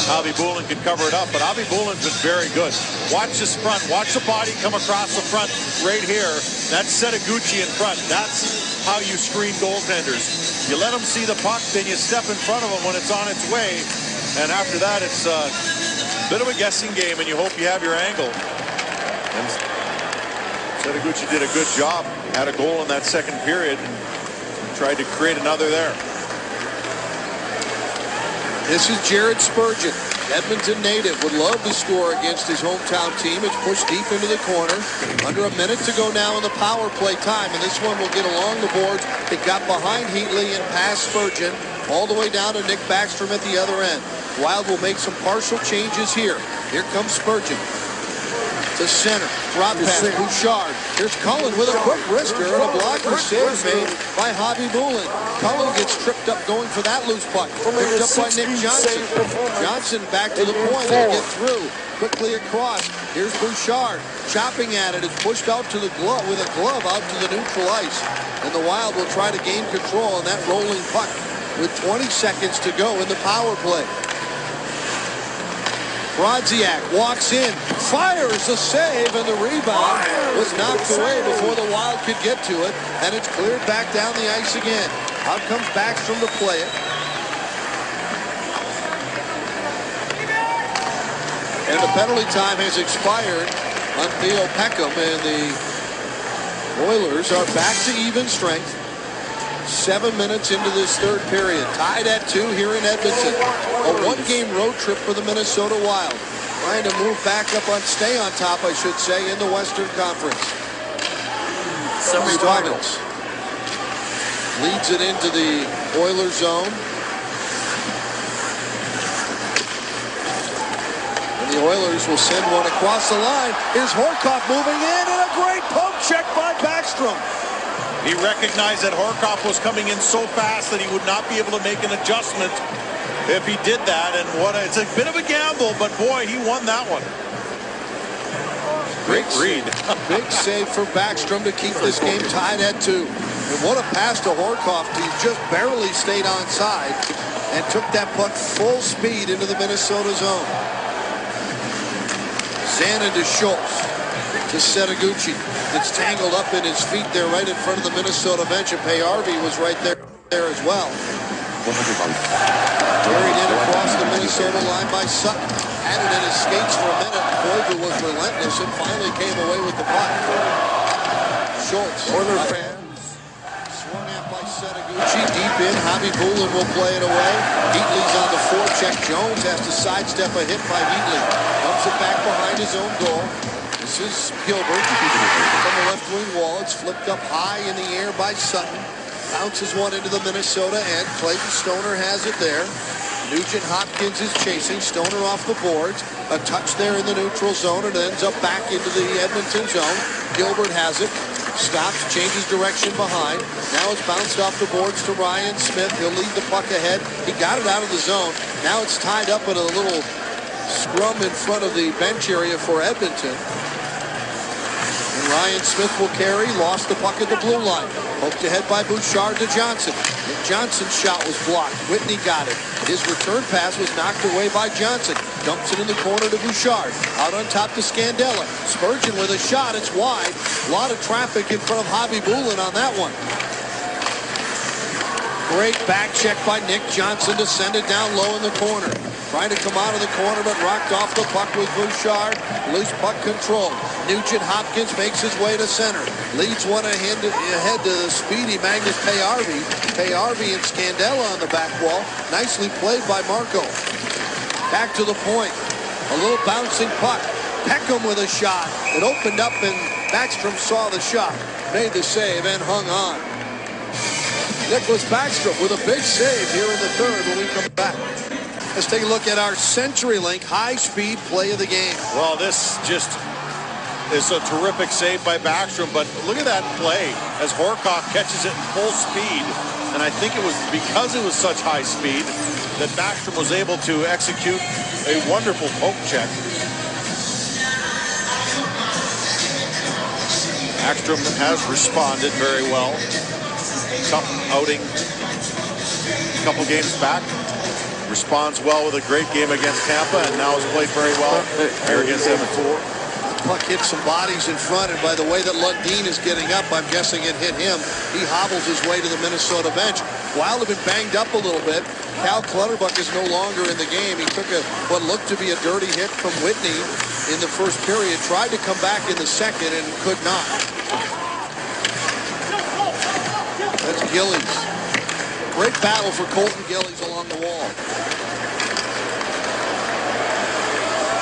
Javi Bulin could cover it up. But Javi Bulin's been very good. Watch this front. Watch the body come across the front right here. That's Setaguchi in front. That's how you screen goaltenders. You let them see the puck, then you step in front of them when it's on its way. And after that, it's a bit of a guessing game, and you hope you have your angle. And Setaguchi did a good job. Had a goal in that second period and tried to create another there. This is Jared Spurgeon, Edmonton native, would love to score against his hometown team. It's pushed deep into the corner. Under a minute to go now in the power play time, and this one will get along the boards. It got behind Heatley and past Spurgeon, all the way down to Nick Backstrom at the other end. Wild will make some partial changes here. Here comes Spurgeon. To center, drop pass, Bouchard. Here's Cullen with a quick wrister and a blocker save made by Javi Bulin. Cullen gets tripped up going for that loose puck. Picked up by Nick Johnson. Johnson back to the point and get through. Quickly across. Here's Bouchard chopping at it. It's pushed out to the glove with a glove out to the neutral ice. And the Wild will try to gain control on that rolling puck with 20 seconds to go in the power play. Brodziak walks in, fires the save, and the rebound was knocked away before the Wild could get to it, and it's cleared back down the ice again. Out comes Backstrom to play it. And the penalty time has expired on Theo Peckham, and the Oilers are back to even strength. 7 minutes into this third period. Tied at 2 here in Edmonton. A one-game road trip for the Minnesota Wild. Trying to move back up on, stay on top, I should say, in the Western Conference. Semifinals. Leads it into the Oilers zone. And the Oilers will send one across the line. Here's Horcoff moving in, and a great poke check by Backstrom. He recognized that Horcoff was coming in so fast that he would not be able to make an adjustment if he did that. And it's a bit of a gamble, but boy, he won that one. Great read. Big save for Backstrom to keep this game tied at 2. And what a pass to Horcoff. He just barely stayed onside and took that puck full speed into the Minnesota zone. Zanin to Schultz. To Setaguchi. It's tangled up in his feet there right in front of the Minnesota bench, and Payarvi was right there as well. Carried in across the Minnesota line by Sutton. Had it in his skates for a minute. Koivu was relentless and finally came away with the puck. Schultz. Oilers fans. Swung at by Setaguchi. Deep in. Javi Bulin will play it away. Heatley's on the forecheck. Jones has to sidestep a hit by Heatley. Dumps it back behind his own goal. This is Gilbert from the left wing wall. It's flipped up high in the air by Sutton. Bounces one into the Minnesota end. Clayton Stoner has it there. Nugent Hopkins is chasing. Stoner off the boards. A touch there in the neutral zone, and it ends up back into the Edmonton zone. Gilbert has it. Stops, changes direction behind. Now it's bounced off the boards to Ryan Smith. He'll lead the puck ahead. He got it out of the zone. Now it's tied up in a little scrum in front of the bench area for Edmonton. And Ryan Smith will carry. Lost the puck at the blue line. Poked ahead by Bouchard to Johnson. Nick Johnson's shot was blocked. Whitney got it. His return pass was knocked away by Johnson. Dumps it in the corner to Bouchard. Out on top to Scandella. Spurgeon with a shot. It's wide. A lot of traffic in front of Hobby Bulin on that one. Great back check by Nick Johnson to send it down low in the corner. Trying to come out of the corner, but rocked off the puck with Bouchard. Loose puck control. Nugent Hopkins makes his way to center. Leads one ahead to the speedy Magnus Payarvi. Payarvi and Scandella on the back wall. Nicely played by Marco. Back to the point. A little bouncing puck. Peckham with a shot. It opened up and Backstrom saw the shot. Made the save and hung on. Nicholas Backstrom with a big save here in the third when we come back. Let's take a look at our CenturyLink high-speed play of the game. Well, this just is a terrific save by Backstrom, but look at that play as Horcock catches it in full speed. And I think it was because it was such high speed that Backstrom was able to execute a wonderful poke check. Backstrom has responded very well. Tough outing a couple games back. Responds well with a great game against Tampa, and now has played very well here against Edmonton. The puck hit some bodies in front, and by the way that Lundin is getting up, I'm guessing it hit him. He hobbles his way to the Minnesota bench. Wild have been banged up a little bit. Cal Clutterbuck is no longer in the game. He took what looked to be a dirty hit from Whitney in the first period. Tried to come back in the second and could not. That's Gillies. Great battle for Colton Gillies along the wall.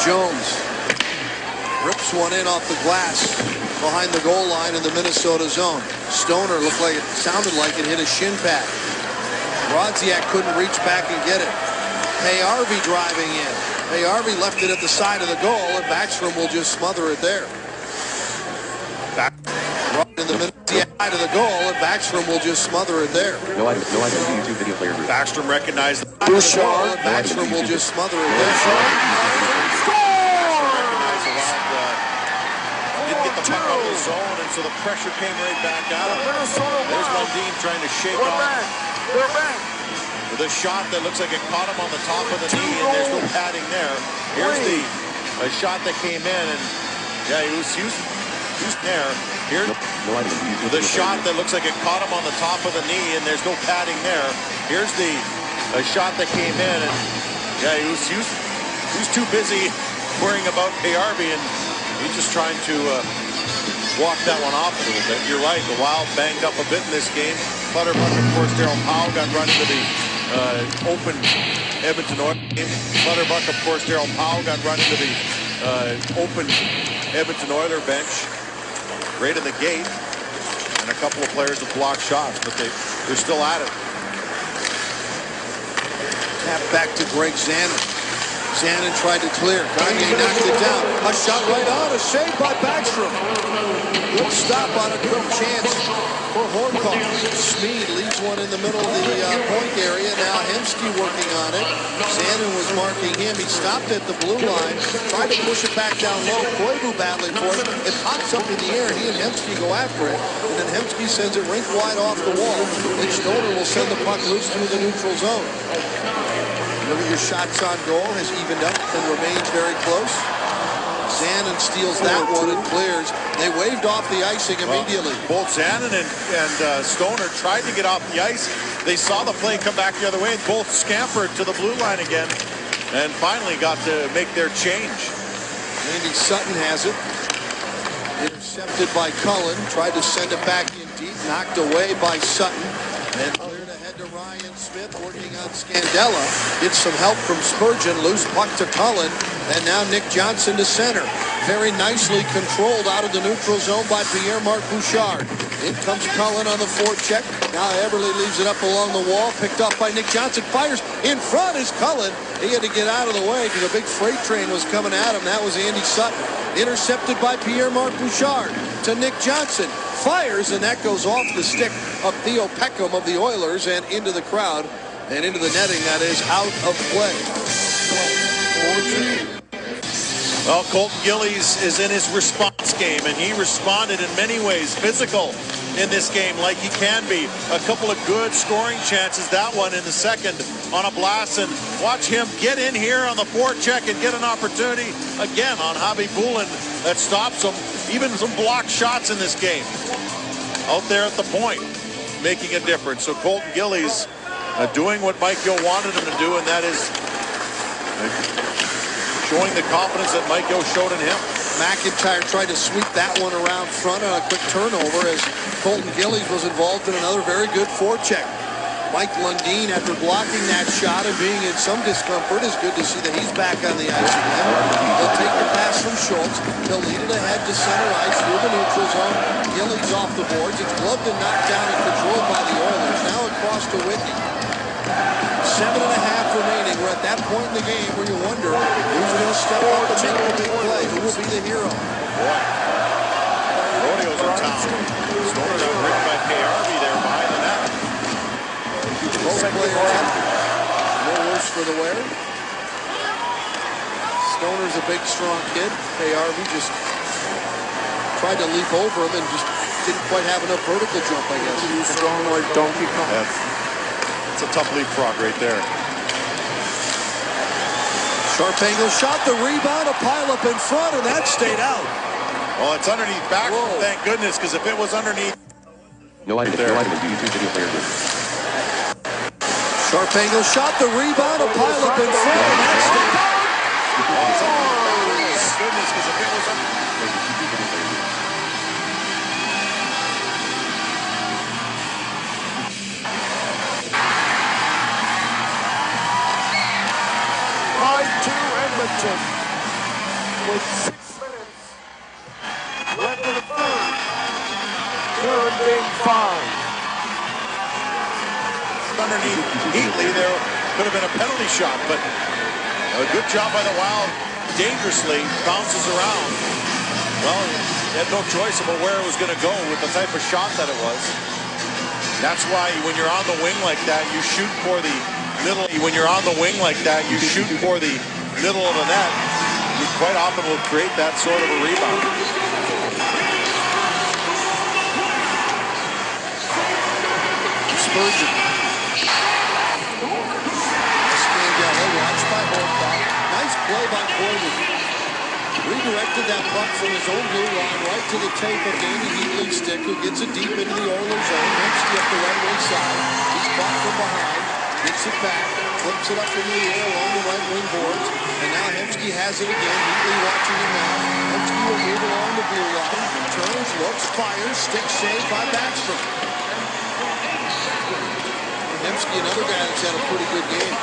Jones rips one in off the glass behind the goal line in the Minnesota zone. Stoner sounded like it hit a shin pad. Rodziak couldn't reach back and get it. Payarvi driving in. Payarvi left it at the side of the goal, and Backstrom will just smother it there. Right in the side of the goal, and Backstrom will just smother it there. No item YouTube video player group. Backstrom recognized the Bouchard. Backstrom will just smother it there. Didn't get the puck out of the zone, and so the pressure came right back at him. There's Lundin trying to shake off. With a shot that looks like it caught him on the top of the knee, and there's no padding there. Here's a shot that came in, and yeah, he was there. Here's with a shot that looks like it caught him on the top of the knee, and there's no padding there. Here's a shot that came in, and yeah, he was too busy worrying about Payarvi, and he's just trying to walk that one off a little bit. You're right, the Wild banged up a bit in this game. Clutterbuck, of course, Darryl Powell got run into the open Edmonton Oilers game. Clutterbuck, of course, Darryl Powell got run into the open Edmonton Oilers bench right in the gate. And a couple of players have blocked shots, but they're still at it. Tap back to Greg Zanin. Zanin tried to clear. Kanye knocked it down. A shot right on. A save by Backstrom. Good stop on a quick chance for Horcock. Smead leaves one in the middle of the point area. Now Hemsky working on it. Zanin was marking him. He stopped at the blue line. Tried to push it back down low. Koivu battling for it. It pops up in the air. He and Hemsky go after it. And then Hemsky sends it rink wide off the wall. And Stoner will send the puck loose through the neutral zone. Look at your shots on goal. Has evened up and remains very close. Zanin steals that one and clears. They waved off the icing immediately. Both Zanin and Stoner tried to get off the ice. They saw the play come back the other way, and both scampered to the blue line again and finally got to make their change. Andy Sutton has it. Intercepted by Cullen. Tried to send it back in deep. Knocked away by Sutton. And cleared ahead to Ryan Smith, working on Scandella. Gets some help from Spurgeon. Loose puck to Cullen. And now Nick Johnson to center. Very nicely controlled out of the neutral zone by Pierre-Marc Bouchard. In comes Cullen on the forecheck. Now Eberle leaves it up along the wall. Picked up by Nick Johnson. Fires. In front is Cullen. He had to get out of the way because a big freight train was coming at him. That was Andy Sutton. Intercepted by Pierre-Marc Bouchard to Nick Johnson. Fires, and that goes off the stick of Theo Peckham of the Oilers and into the crowd and into the netting. That is out of play. Well, Colton Gillies is in his response game, and he responded in many ways. Physical in this game like he can be. A couple of good scoring chances. That one in the second on a blast, and watch him get in here on the forecheck and get an opportunity again on Javi Bulin that stops him. Even some blocked shots in this game. Out there at the point, making a difference. So Colton Gillies doing what Mike Yeo wanted him to do, and that is showing the confidence that Mike Yeo showed in him. McIntyre tried to sweep that one around front on a quick turnover as Colton Gillies was involved in another very good forecheck. Mike Lundin, after blocking that shot and being in some discomfort, is good to see that he's back on the ice again. He'll take the pass from Schultz. He'll lead it ahead to center ice through the neutral zone. Gillies off the boards. It's gloved and knocked down and controlled by the Oilers. Now across to Whitney. 7.5 remaining. We're at that point in the game where you wonder who's going to step up and make the big play. Who will be the hero? Boy. Rodeo's in town. Stoner got written by KRV there behind the net. Both players up. No worse for the wear. Stoner's a big, strong kid. KRV just tried to leap over him and just didn't quite have enough vertical jump, I guess. He's strong like Donkey Kong. It's a tough leapfrog right there. Sharp angle shot, the rebound, a pileup in front, and that stayed out. Well, it's underneath Backstrom, thank goodness, because if it was underneath... No item to YouTube video player group. Sharp angle shot, the rebound, a pileup in front, and that stayed out. Well, it's underneath Backstrom, thank goodness, because if it was underneath... 5-2 Edmonton with 6 minutes left in the third. Here in game 5. Underneath Heatley, there could have been a penalty shot, but a good job by the Wild. Dangerously bounces around. Well, he had no choice about where it was going to go with the type of shot that it was. That's why when you're on the wing like that, you shoot for the middle. When you're on the wing like that, you shoot for the middle of the net. You quite often will create that sort of a rebound. Spurgeon. Scandella watched by Hornbach. Nice play by Corbin. Redirected that puck from his own blue line right to the tape of Danny Heatley's stick, who gets it deep into the Oilers zone. Hemsky up the right wing side. He's caught from behind. Gets it back. Flips it up into the air along the right wing boards. And now Hemsky has it again. Heatley watching him now. Hemsky will move along the blue line. Turns, looks, fires. Stick saved by Backstrom. Hemsky, another guy that's had a pretty good game.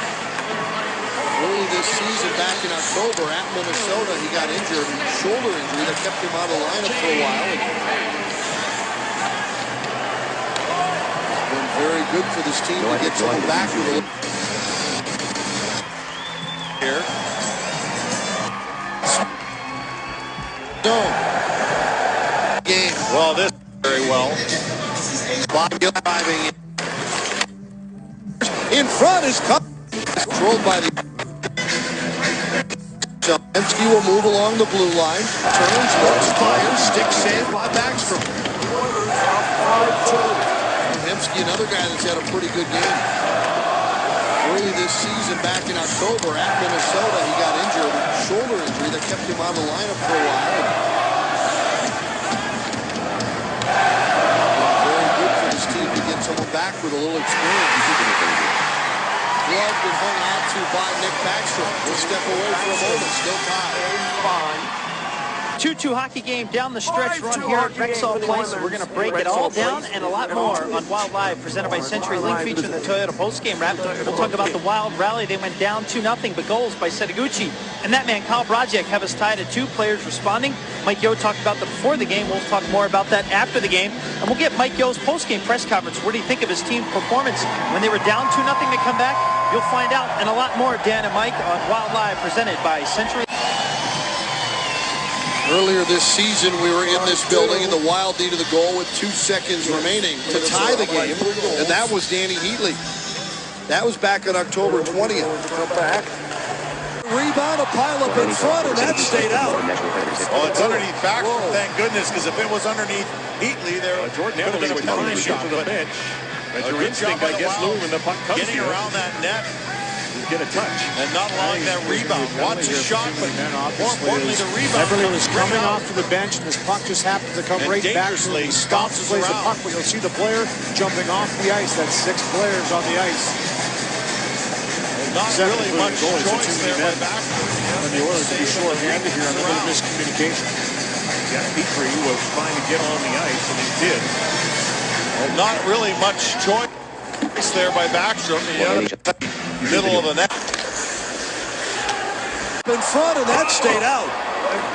Early this season, back in October at Minnesota, he got injured, shoulder injury that kept him out of the lineup for a while. It's been very good for this team to get someone back with a little. Here. No. Game. Well, this very well. Bob Gill driving in front is cut. Controlled by the. Hemsky will move along the blue line. Turns, looks, fires, stick saved by Backstrom. Hemsky, another guy that's had a pretty good game. Early this season, back in October at Minnesota, he got injured, shoulder injury that kept him out of the lineup for a while. Very good for this team to get someone back with a little experience. Gloved and hung on to by Nick Backstrom. We'll step away for a moment. Still tied. 2-2 hockey game down the stretch run here at Rexall Place. We're going to break it all down and a lot more on Wild Live, presented by Century Link, featuring the Toyota postgame wrap. We'll talk about the Wild rally. They went down 2-0, but goals by Setaguchi and that man Kyle Brodziak have us tied at 2. Players responding. Mike Yeo talked about that before the game. We'll talk more about that after the game, and we'll get Mike Yeo's postgame press conference. What do you think of his team's performance when they were down 2-0 to come back? You'll find out, and a lot more, Dan and Mike, on Wild Live, presented by Century. Earlier this season, we were in this building, and the Wild needed the goal with 2 seconds remaining to tie the game, and that was Danny Heatley. That was back on October 20th. Come back. rebound, a pileup in front, and that stayed out. Oh, it's underneath Backstrom, thank goodness, because if it was underneath Heatley, there could have been a penalty shot. To the bench. That's your instinct, I guess, Lou, when the puck comes getting around that net. Get a touch. And not allowing that rebound. Watch his shot, but more importantly, the rebound. Everly was coming off to the bench, and his puck just happened to come right back to him. He stops, plays the puck, but you'll see the player jumping off the ice. That's 6 players on the ice. Not really much choice there by Backstrom. And the Oilers will be short-handed here on a little miscommunication. Yeah, Petrie was trying to get on the ice, and he did. Not really much choice there by Backstrom. Middle of the net. In front, and that stayed out.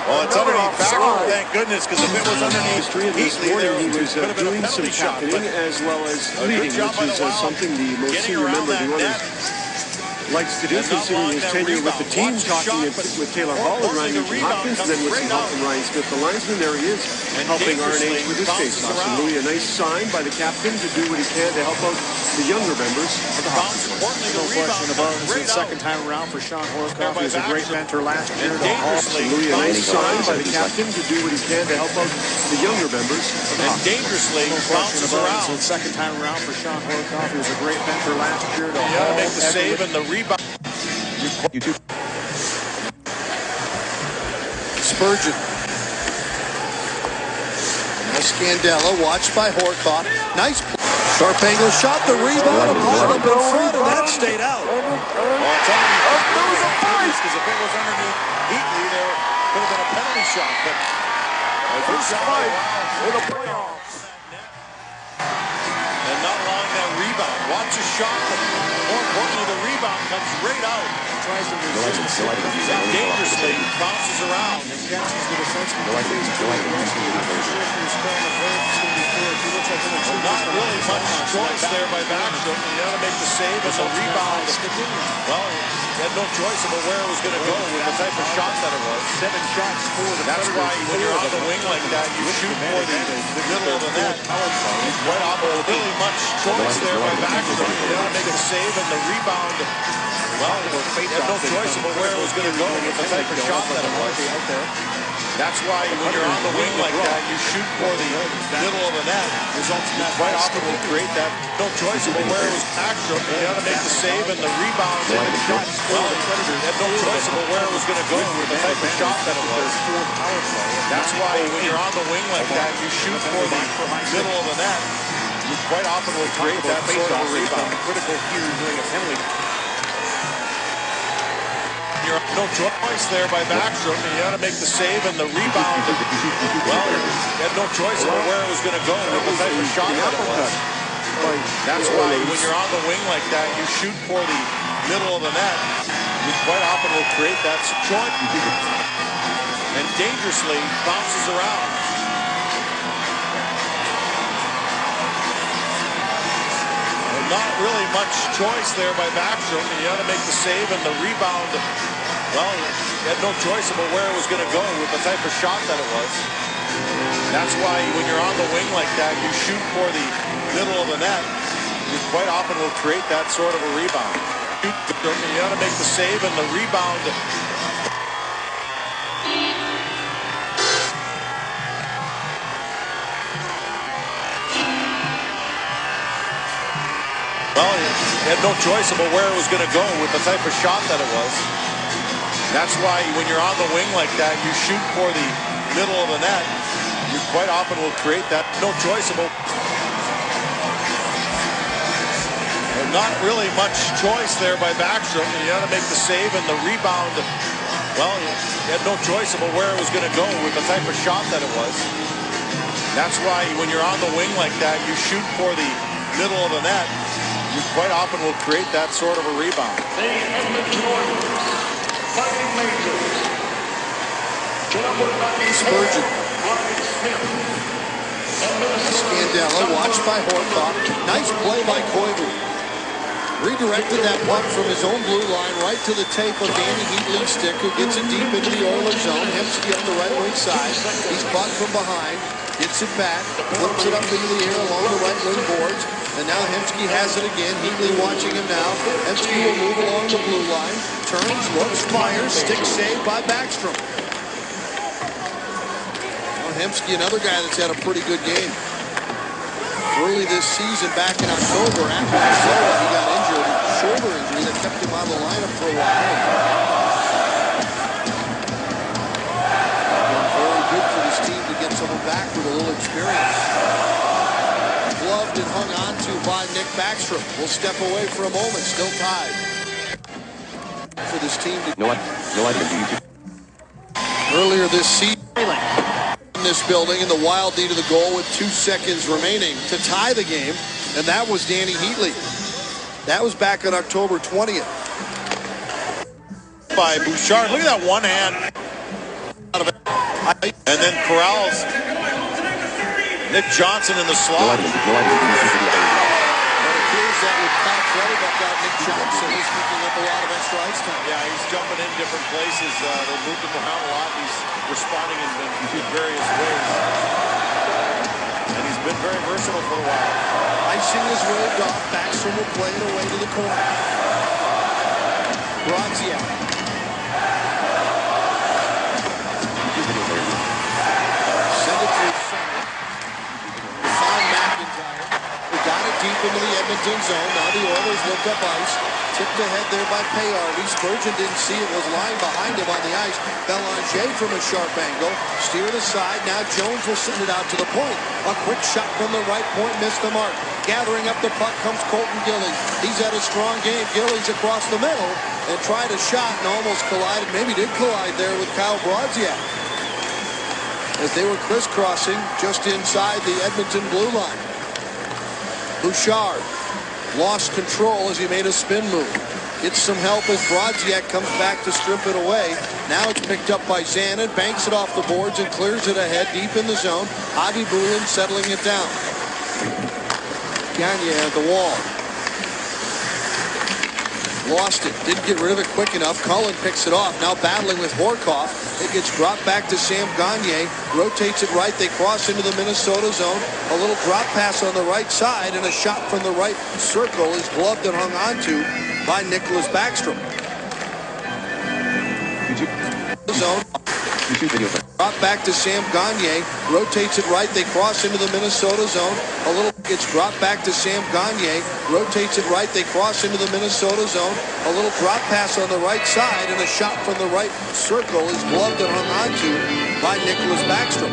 Well, it's underneath Backstrom, thank goodness, because if it was underneath Heatley, there he was could have been a doing some penalty shot. captaining as well as leading, which is something the most senior member of the Oilers likes to do, considering his tenure with the team, talking with Taylor Hall and Ryan Hopkins, and then with some help from Ryan Smith, the linesman. There he is, helping RNH with his faceoffs. And Louis, a nice sign by the captain to do what he can to help out the younger members of the hockey. No question about it. It's the second time around for Sean Horkoff. He was a great mentor last year to Hall. Louis, a nice sign by the captain to do what he can to help out the younger members of the hockey. Dangerously no question bounces about around. it. It's the second time around for Sean Horkoff. He was a great mentor last year to You got Hall. to make the save and the rebound. Spurgeon. Now Scandella, watched by Horkoff. Nice play. Sharp angle shot, the rebound, a pileup in front, and that stayed out. Well, it's underneath because if it was underneath Heatley, there could have been a penalty shot. But a good shot in the playoffs. And not allowing that rebound. Watch his shot, but more importantly, the rebound comes right out. Tries to resist. Dangerously bounces around. Catches the defenseman. Not really much choice there by Backstrom. You got to make the save and the rebound. Well, he had no choice about where it was going to go with the type of shot that it was. 7 shots for the That's why when you're on the wing like that, you shoot for the middle of the net. Right off of really much choice there by Backstrom. You got to make the save and the rebound. Well, he had no choice about where it was going to go with the type of shot that it was. That's why when you're on the wing like that, you shoot for the middle of the net. Quite often will create that. No choice about where it was Backstrom. You got to make the save and the rebound. Well, he had no choice about where it was going to go with the type of shot that it was. That's why when you're on the wing like that, you shoot for the middle of the net. You quite often will create that sort of a rebound. Critical here during a penalty. No choice there by Backstrom. You got to make the save and the rebound. Well, he had no choice about where it was going to go with the type of shot that it was. That's why when you're on the wing like that, you shoot for the middle of the net. You quite often will create that shot. And dangerously bounces around. Not really much choice there by Backstrom. You got to make the save and the rebound. Well, he had no choice about where it was going to go with the type of shot that it was. That's why when you're on the wing like that, you shoot for the middle of the net. You quite often will create that sort of a rebound. You got to make the save and the rebound. Well, he had no choice about where it was going to go with the type of shot that it was. That's why when you're on the wing like that, you shoot for the middle of the net. You quite often will create that. No choice about. Not really much choice there by Backstrom. You got to make the save and the rebound. Well, he had no choice about where it was going to go with the type of shot that it was. That's why when you're on the wing like that, you shoot for the middle of the net. You quite often will create that sort of a rebound. Spurgeon. Scandella, watched by Horkoff. Nice play by Koivu. Redirected that puck from his own blue line right to the tape of Danny Heatley's stick, who gets it deep into the Oilers zone. Hemsky up the right wing side. He's caught from behind. Gets it back. Flips it up into the air along the right wing boards. And now Hemsky has it again. Heatley watching him now. Hemsky will move along the blue line. turns, looks, fires, stick save by Backstrom. Hemsky, another guy that's had a pretty good game. Early this season, back in October, after Minnesota, he got injured, shoulder injury that kept him out of the lineup for a while. Been very good for this team to get someone back with a little experience. Gloved and hung on to by Nick Backstrom. Will step away for a moment, still tied. For this team to earlier this season in this building, in the Wild lead of the goal with 2 seconds remaining to tie the game, and that was Danny Heatley. That was back on October 20th. By Bouchard. Look at that one hand. And then corrals Nick Johnson in the slot. That with Pat Clutterbuck out, Nick Johnson is picking up a lot of extra ice time. Yeah, he's jumping in different places. They moved him around a lot. He's responding in various ways. And he's been very versatile for a while. Icing is waved off. Backstrom will play it away to the corner. Brodziak. Send it through center. To find McIntyre. We got it deep into the Edmonton zone. Now the Oilers lift up ice. Tipped ahead there by Payardy. Spurgeon didn't see it. Was lying behind him on the ice. Belanger from a sharp angle. Steered aside. Now Jones will send it out to the point. A quick shot from the right point. Missed the mark. Gathering up the puck comes Colton Gillies. He's had a strong game. Gillies across the middle and tried a shot and almost collided. Maybe did collide there with Kyle Brodziak as they were crisscrossing just inside the Edmonton blue line. Bouchard lost control as he made a spin move. Gets some help as Brodziak comes back to strip it away. Now it's picked up by Zanin, banks it off the boards and clears it ahead deep in the zone. Avi Bulin settling it down. Gagne at the wall. Lost it. Didn't get rid of it quick enough. Cullen picks it off. Now battling with Horkoff. It gets dropped back to Sam Gagne. Rotates it right. They cross into the Minnesota zone. A little drop pass on the right side and a shot from the right circle is gloved and hung onto by Nicholas Backstrom. Zone. Drop back to Sam Gagne. Rotates it right. They cross into the Minnesota zone. A little gets dropped back to Sam Gagne. Rotates it right. They cross into the Minnesota zone. A little drop pass on the right side and a shot from the right circle is gloved and hung onto by Nicholas Backstrom.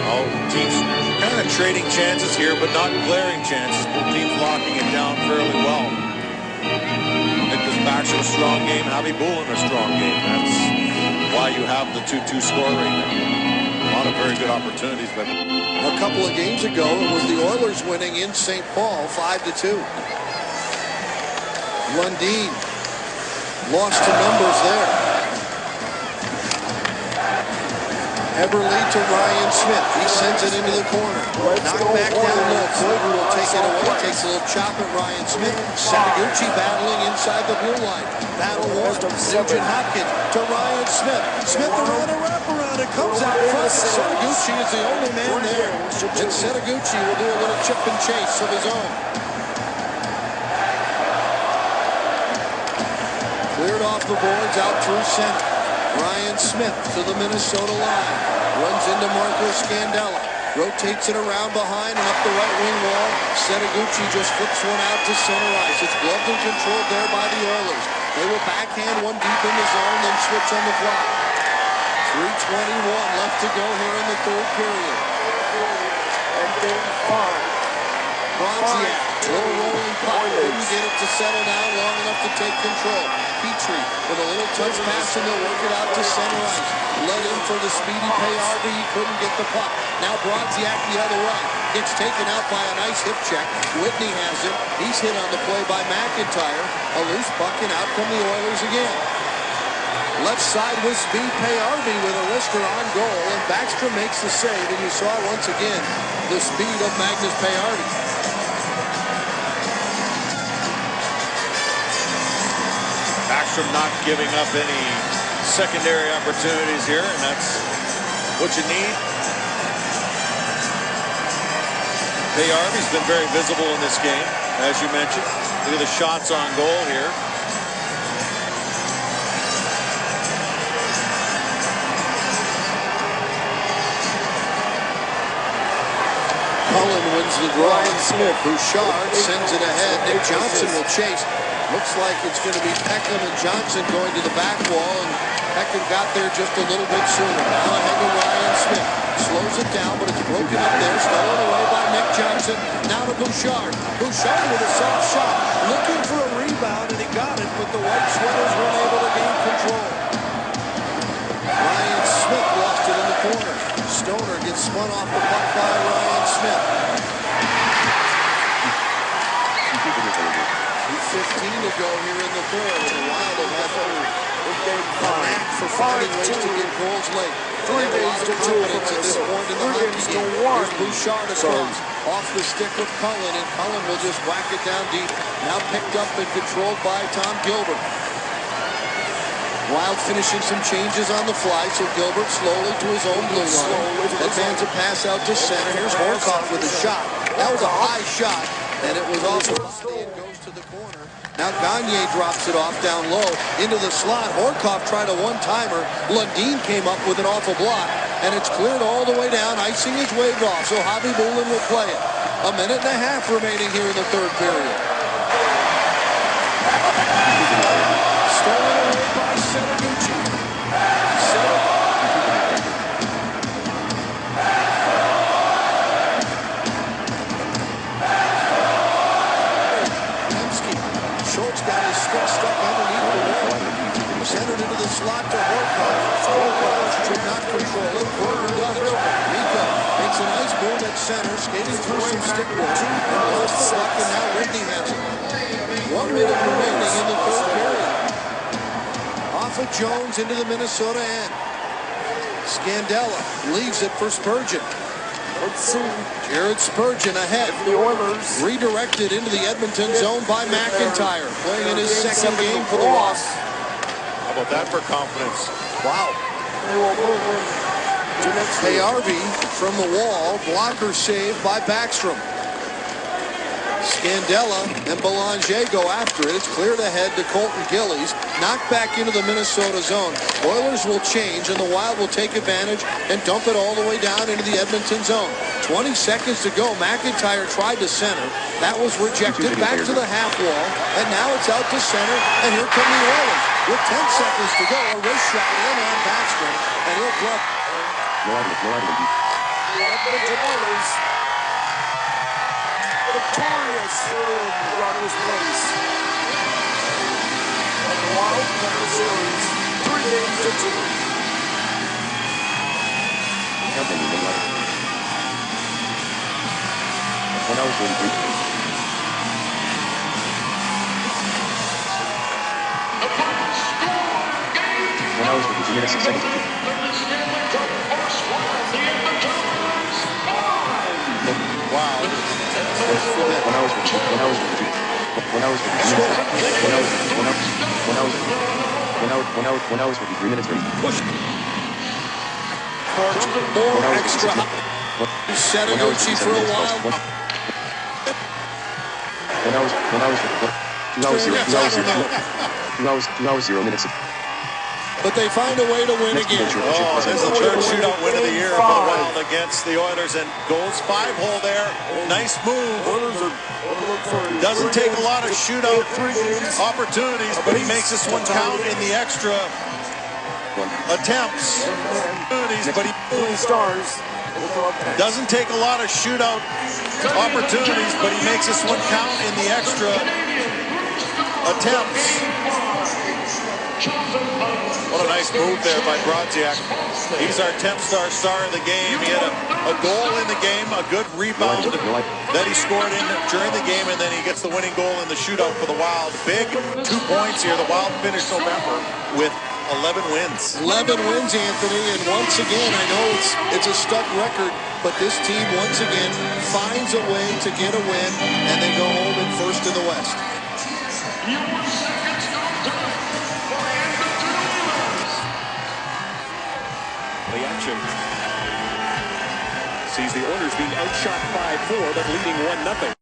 Oh, teams kind of trading chances here, but not glaring chances. Both teams locking it down fairly well. Nicholas Backstrom, a strong game. Avi Bulin, a strong game. That's why you have the 2-2 score right now. A lot of very good opportunities. But a couple of games ago, it was the Oilers winning in St. Paul 5-2. Lundin lost to numbers there. Eberle to Ryan Smith. He sends it into the corner. Knocked back down low. Koivu will take it away. Takes a little chop at Ryan Smith. Setaguchi battling inside the blue line. Battle war. Nugent Hopkins to Ryan Smith. Smith around a wraparound. It comes out front. Setaguchi is the only man there. And Setaguchi will do a little chip and chase of his own. Cleared off the boards out through center. Ryan Smith to the Minnesota line. Runs into Marco Scandella. Rotates it around behind and up the right wing wall. Setaguchi just flips one out to center ice. It's gloved and controlled there by the Oilers. They will backhand one deep in the zone, then switch on the fly. 3:21 left to go here in the third period. And game 5. Brodziak, little rolling puck, couldn't get it to settle down long enough to take control. Petrie with a little touch pass and they'll work it out to center ice. Let in for the speedy Payardy, he couldn't get the puck. Now Brodziak the other way. Gets taken out by a nice hip check. Whitney has it. He's hit on the play by McIntyre. A loose puck and out come the Oilers again. Left side with speed, Payardy with a wrister on goal, and Backstrom makes the save, and you saw once again the speed of Magnus Payardy. Backstrom not giving up any secondary opportunities here, and that's what you need. Payardy's been very visible in this game. as you mentioned. Look at the shots on goal here. Cullen wins the draw. Ryan Smith. Bouchard sends it ahead. Nick Johnson will chase. Looks like it's going to be Peckham and Johnson going to the back wall, and Peckham got there just a little bit sooner. Now ahead to Ryan Smith. Slows it down, but it's broken up there. Stolen away by Nick Johnson. Now to Bouchard. Bouchard with a soft shot. Looking for a rebound, and he got it, but the White Sweaters weren't able to gain control. Ryan Smith lost it in the corner. Stoner gets spun off the puck by Ryan Smith. 2:15 to go here in the third, and the Wild have had a knack for finding ways to get goals late. They have a lot of confidence at this point in the hockey game. Here's Bouchard across, off the stick of Cullen, and Cullen will just whack it down deep. Now picked up and controlled by Tom Gilbert. Wild finishing some changes on the fly, so Gilbert slowly to his own blue line. Advance a pass out to center. Here's Horkoff with a shot. That was a high shot, and it was off the body and goes to the corner. Now Gagne drops it off down low into the slot. Horkoff tried a one-timer. Lundin came up with an awful block, and it's cleared all the way down. Icing is waved off, so Javi Bulin will play it. A minute and a half remaining here in the third period. Stolen away by Setaguchi. Schultz got his stick stuck underneath the wall. Centered into the slot to Horkoff. Horkoff could not control it. Porter does it. Rico makes a nice move at center, skating through some stick work, and lost the puck, and now Whitney has it. 1 minute remaining in the third period. Off of Jones into the Minnesota end. Scandella leaves it for Spurgeon. Jared Spurgeon ahead. The Oilers redirected into the Edmonton zone by McIntyre, playing in his second game for the loss. How about that for confidence? Wow. Harvey from the wall, blocker saved by Backstrom. Scandella and Belanger go after it. It's cleared ahead to Colton Gillies. Knocked back into the Minnesota zone. Oilers will change, and the Wild will take advantage and dump it all the way down into the Edmonton zone. 20 seconds to go. McIntyre tried to center. That was rejected. Back to the half wall, and now it's out to center, and here come the Oilers. With 10 seconds to go, a wrist shot in on Backstrom, and he'll drop. The Edmonton Oilers victorious in Rogers Place. And the Wild win the series 3-2. When I was 3 minutes ready. Push. More extra. Setaguchi for a while. Two hours, 0 minutes. But they find a way to win again. Oh, there's the third shootout win of the year for the Wild against the Oilers, and goes 5-hole there. Nice move. Doesn't take a lot of shootout opportunities, but he makes this one count in the extra attempts. But he doesn't take a lot of shootout opportunities, but he makes this one count in the extra attempts. What a nice move there by Brodziak. He's our 10-star star of the game. He had a goal in the game, a good rebound that he scored in during the game, and then he gets the winning goal in the shootout for the Wild. Big 2 points here. The Wild finished November with 11 wins. 11 wins, Anthony, and once again, I know it's a stuck record, but this team once again finds a way to get a win, and they go home in first in the West. The action sees the Oilers being outshot 5-4, but leading 1-0.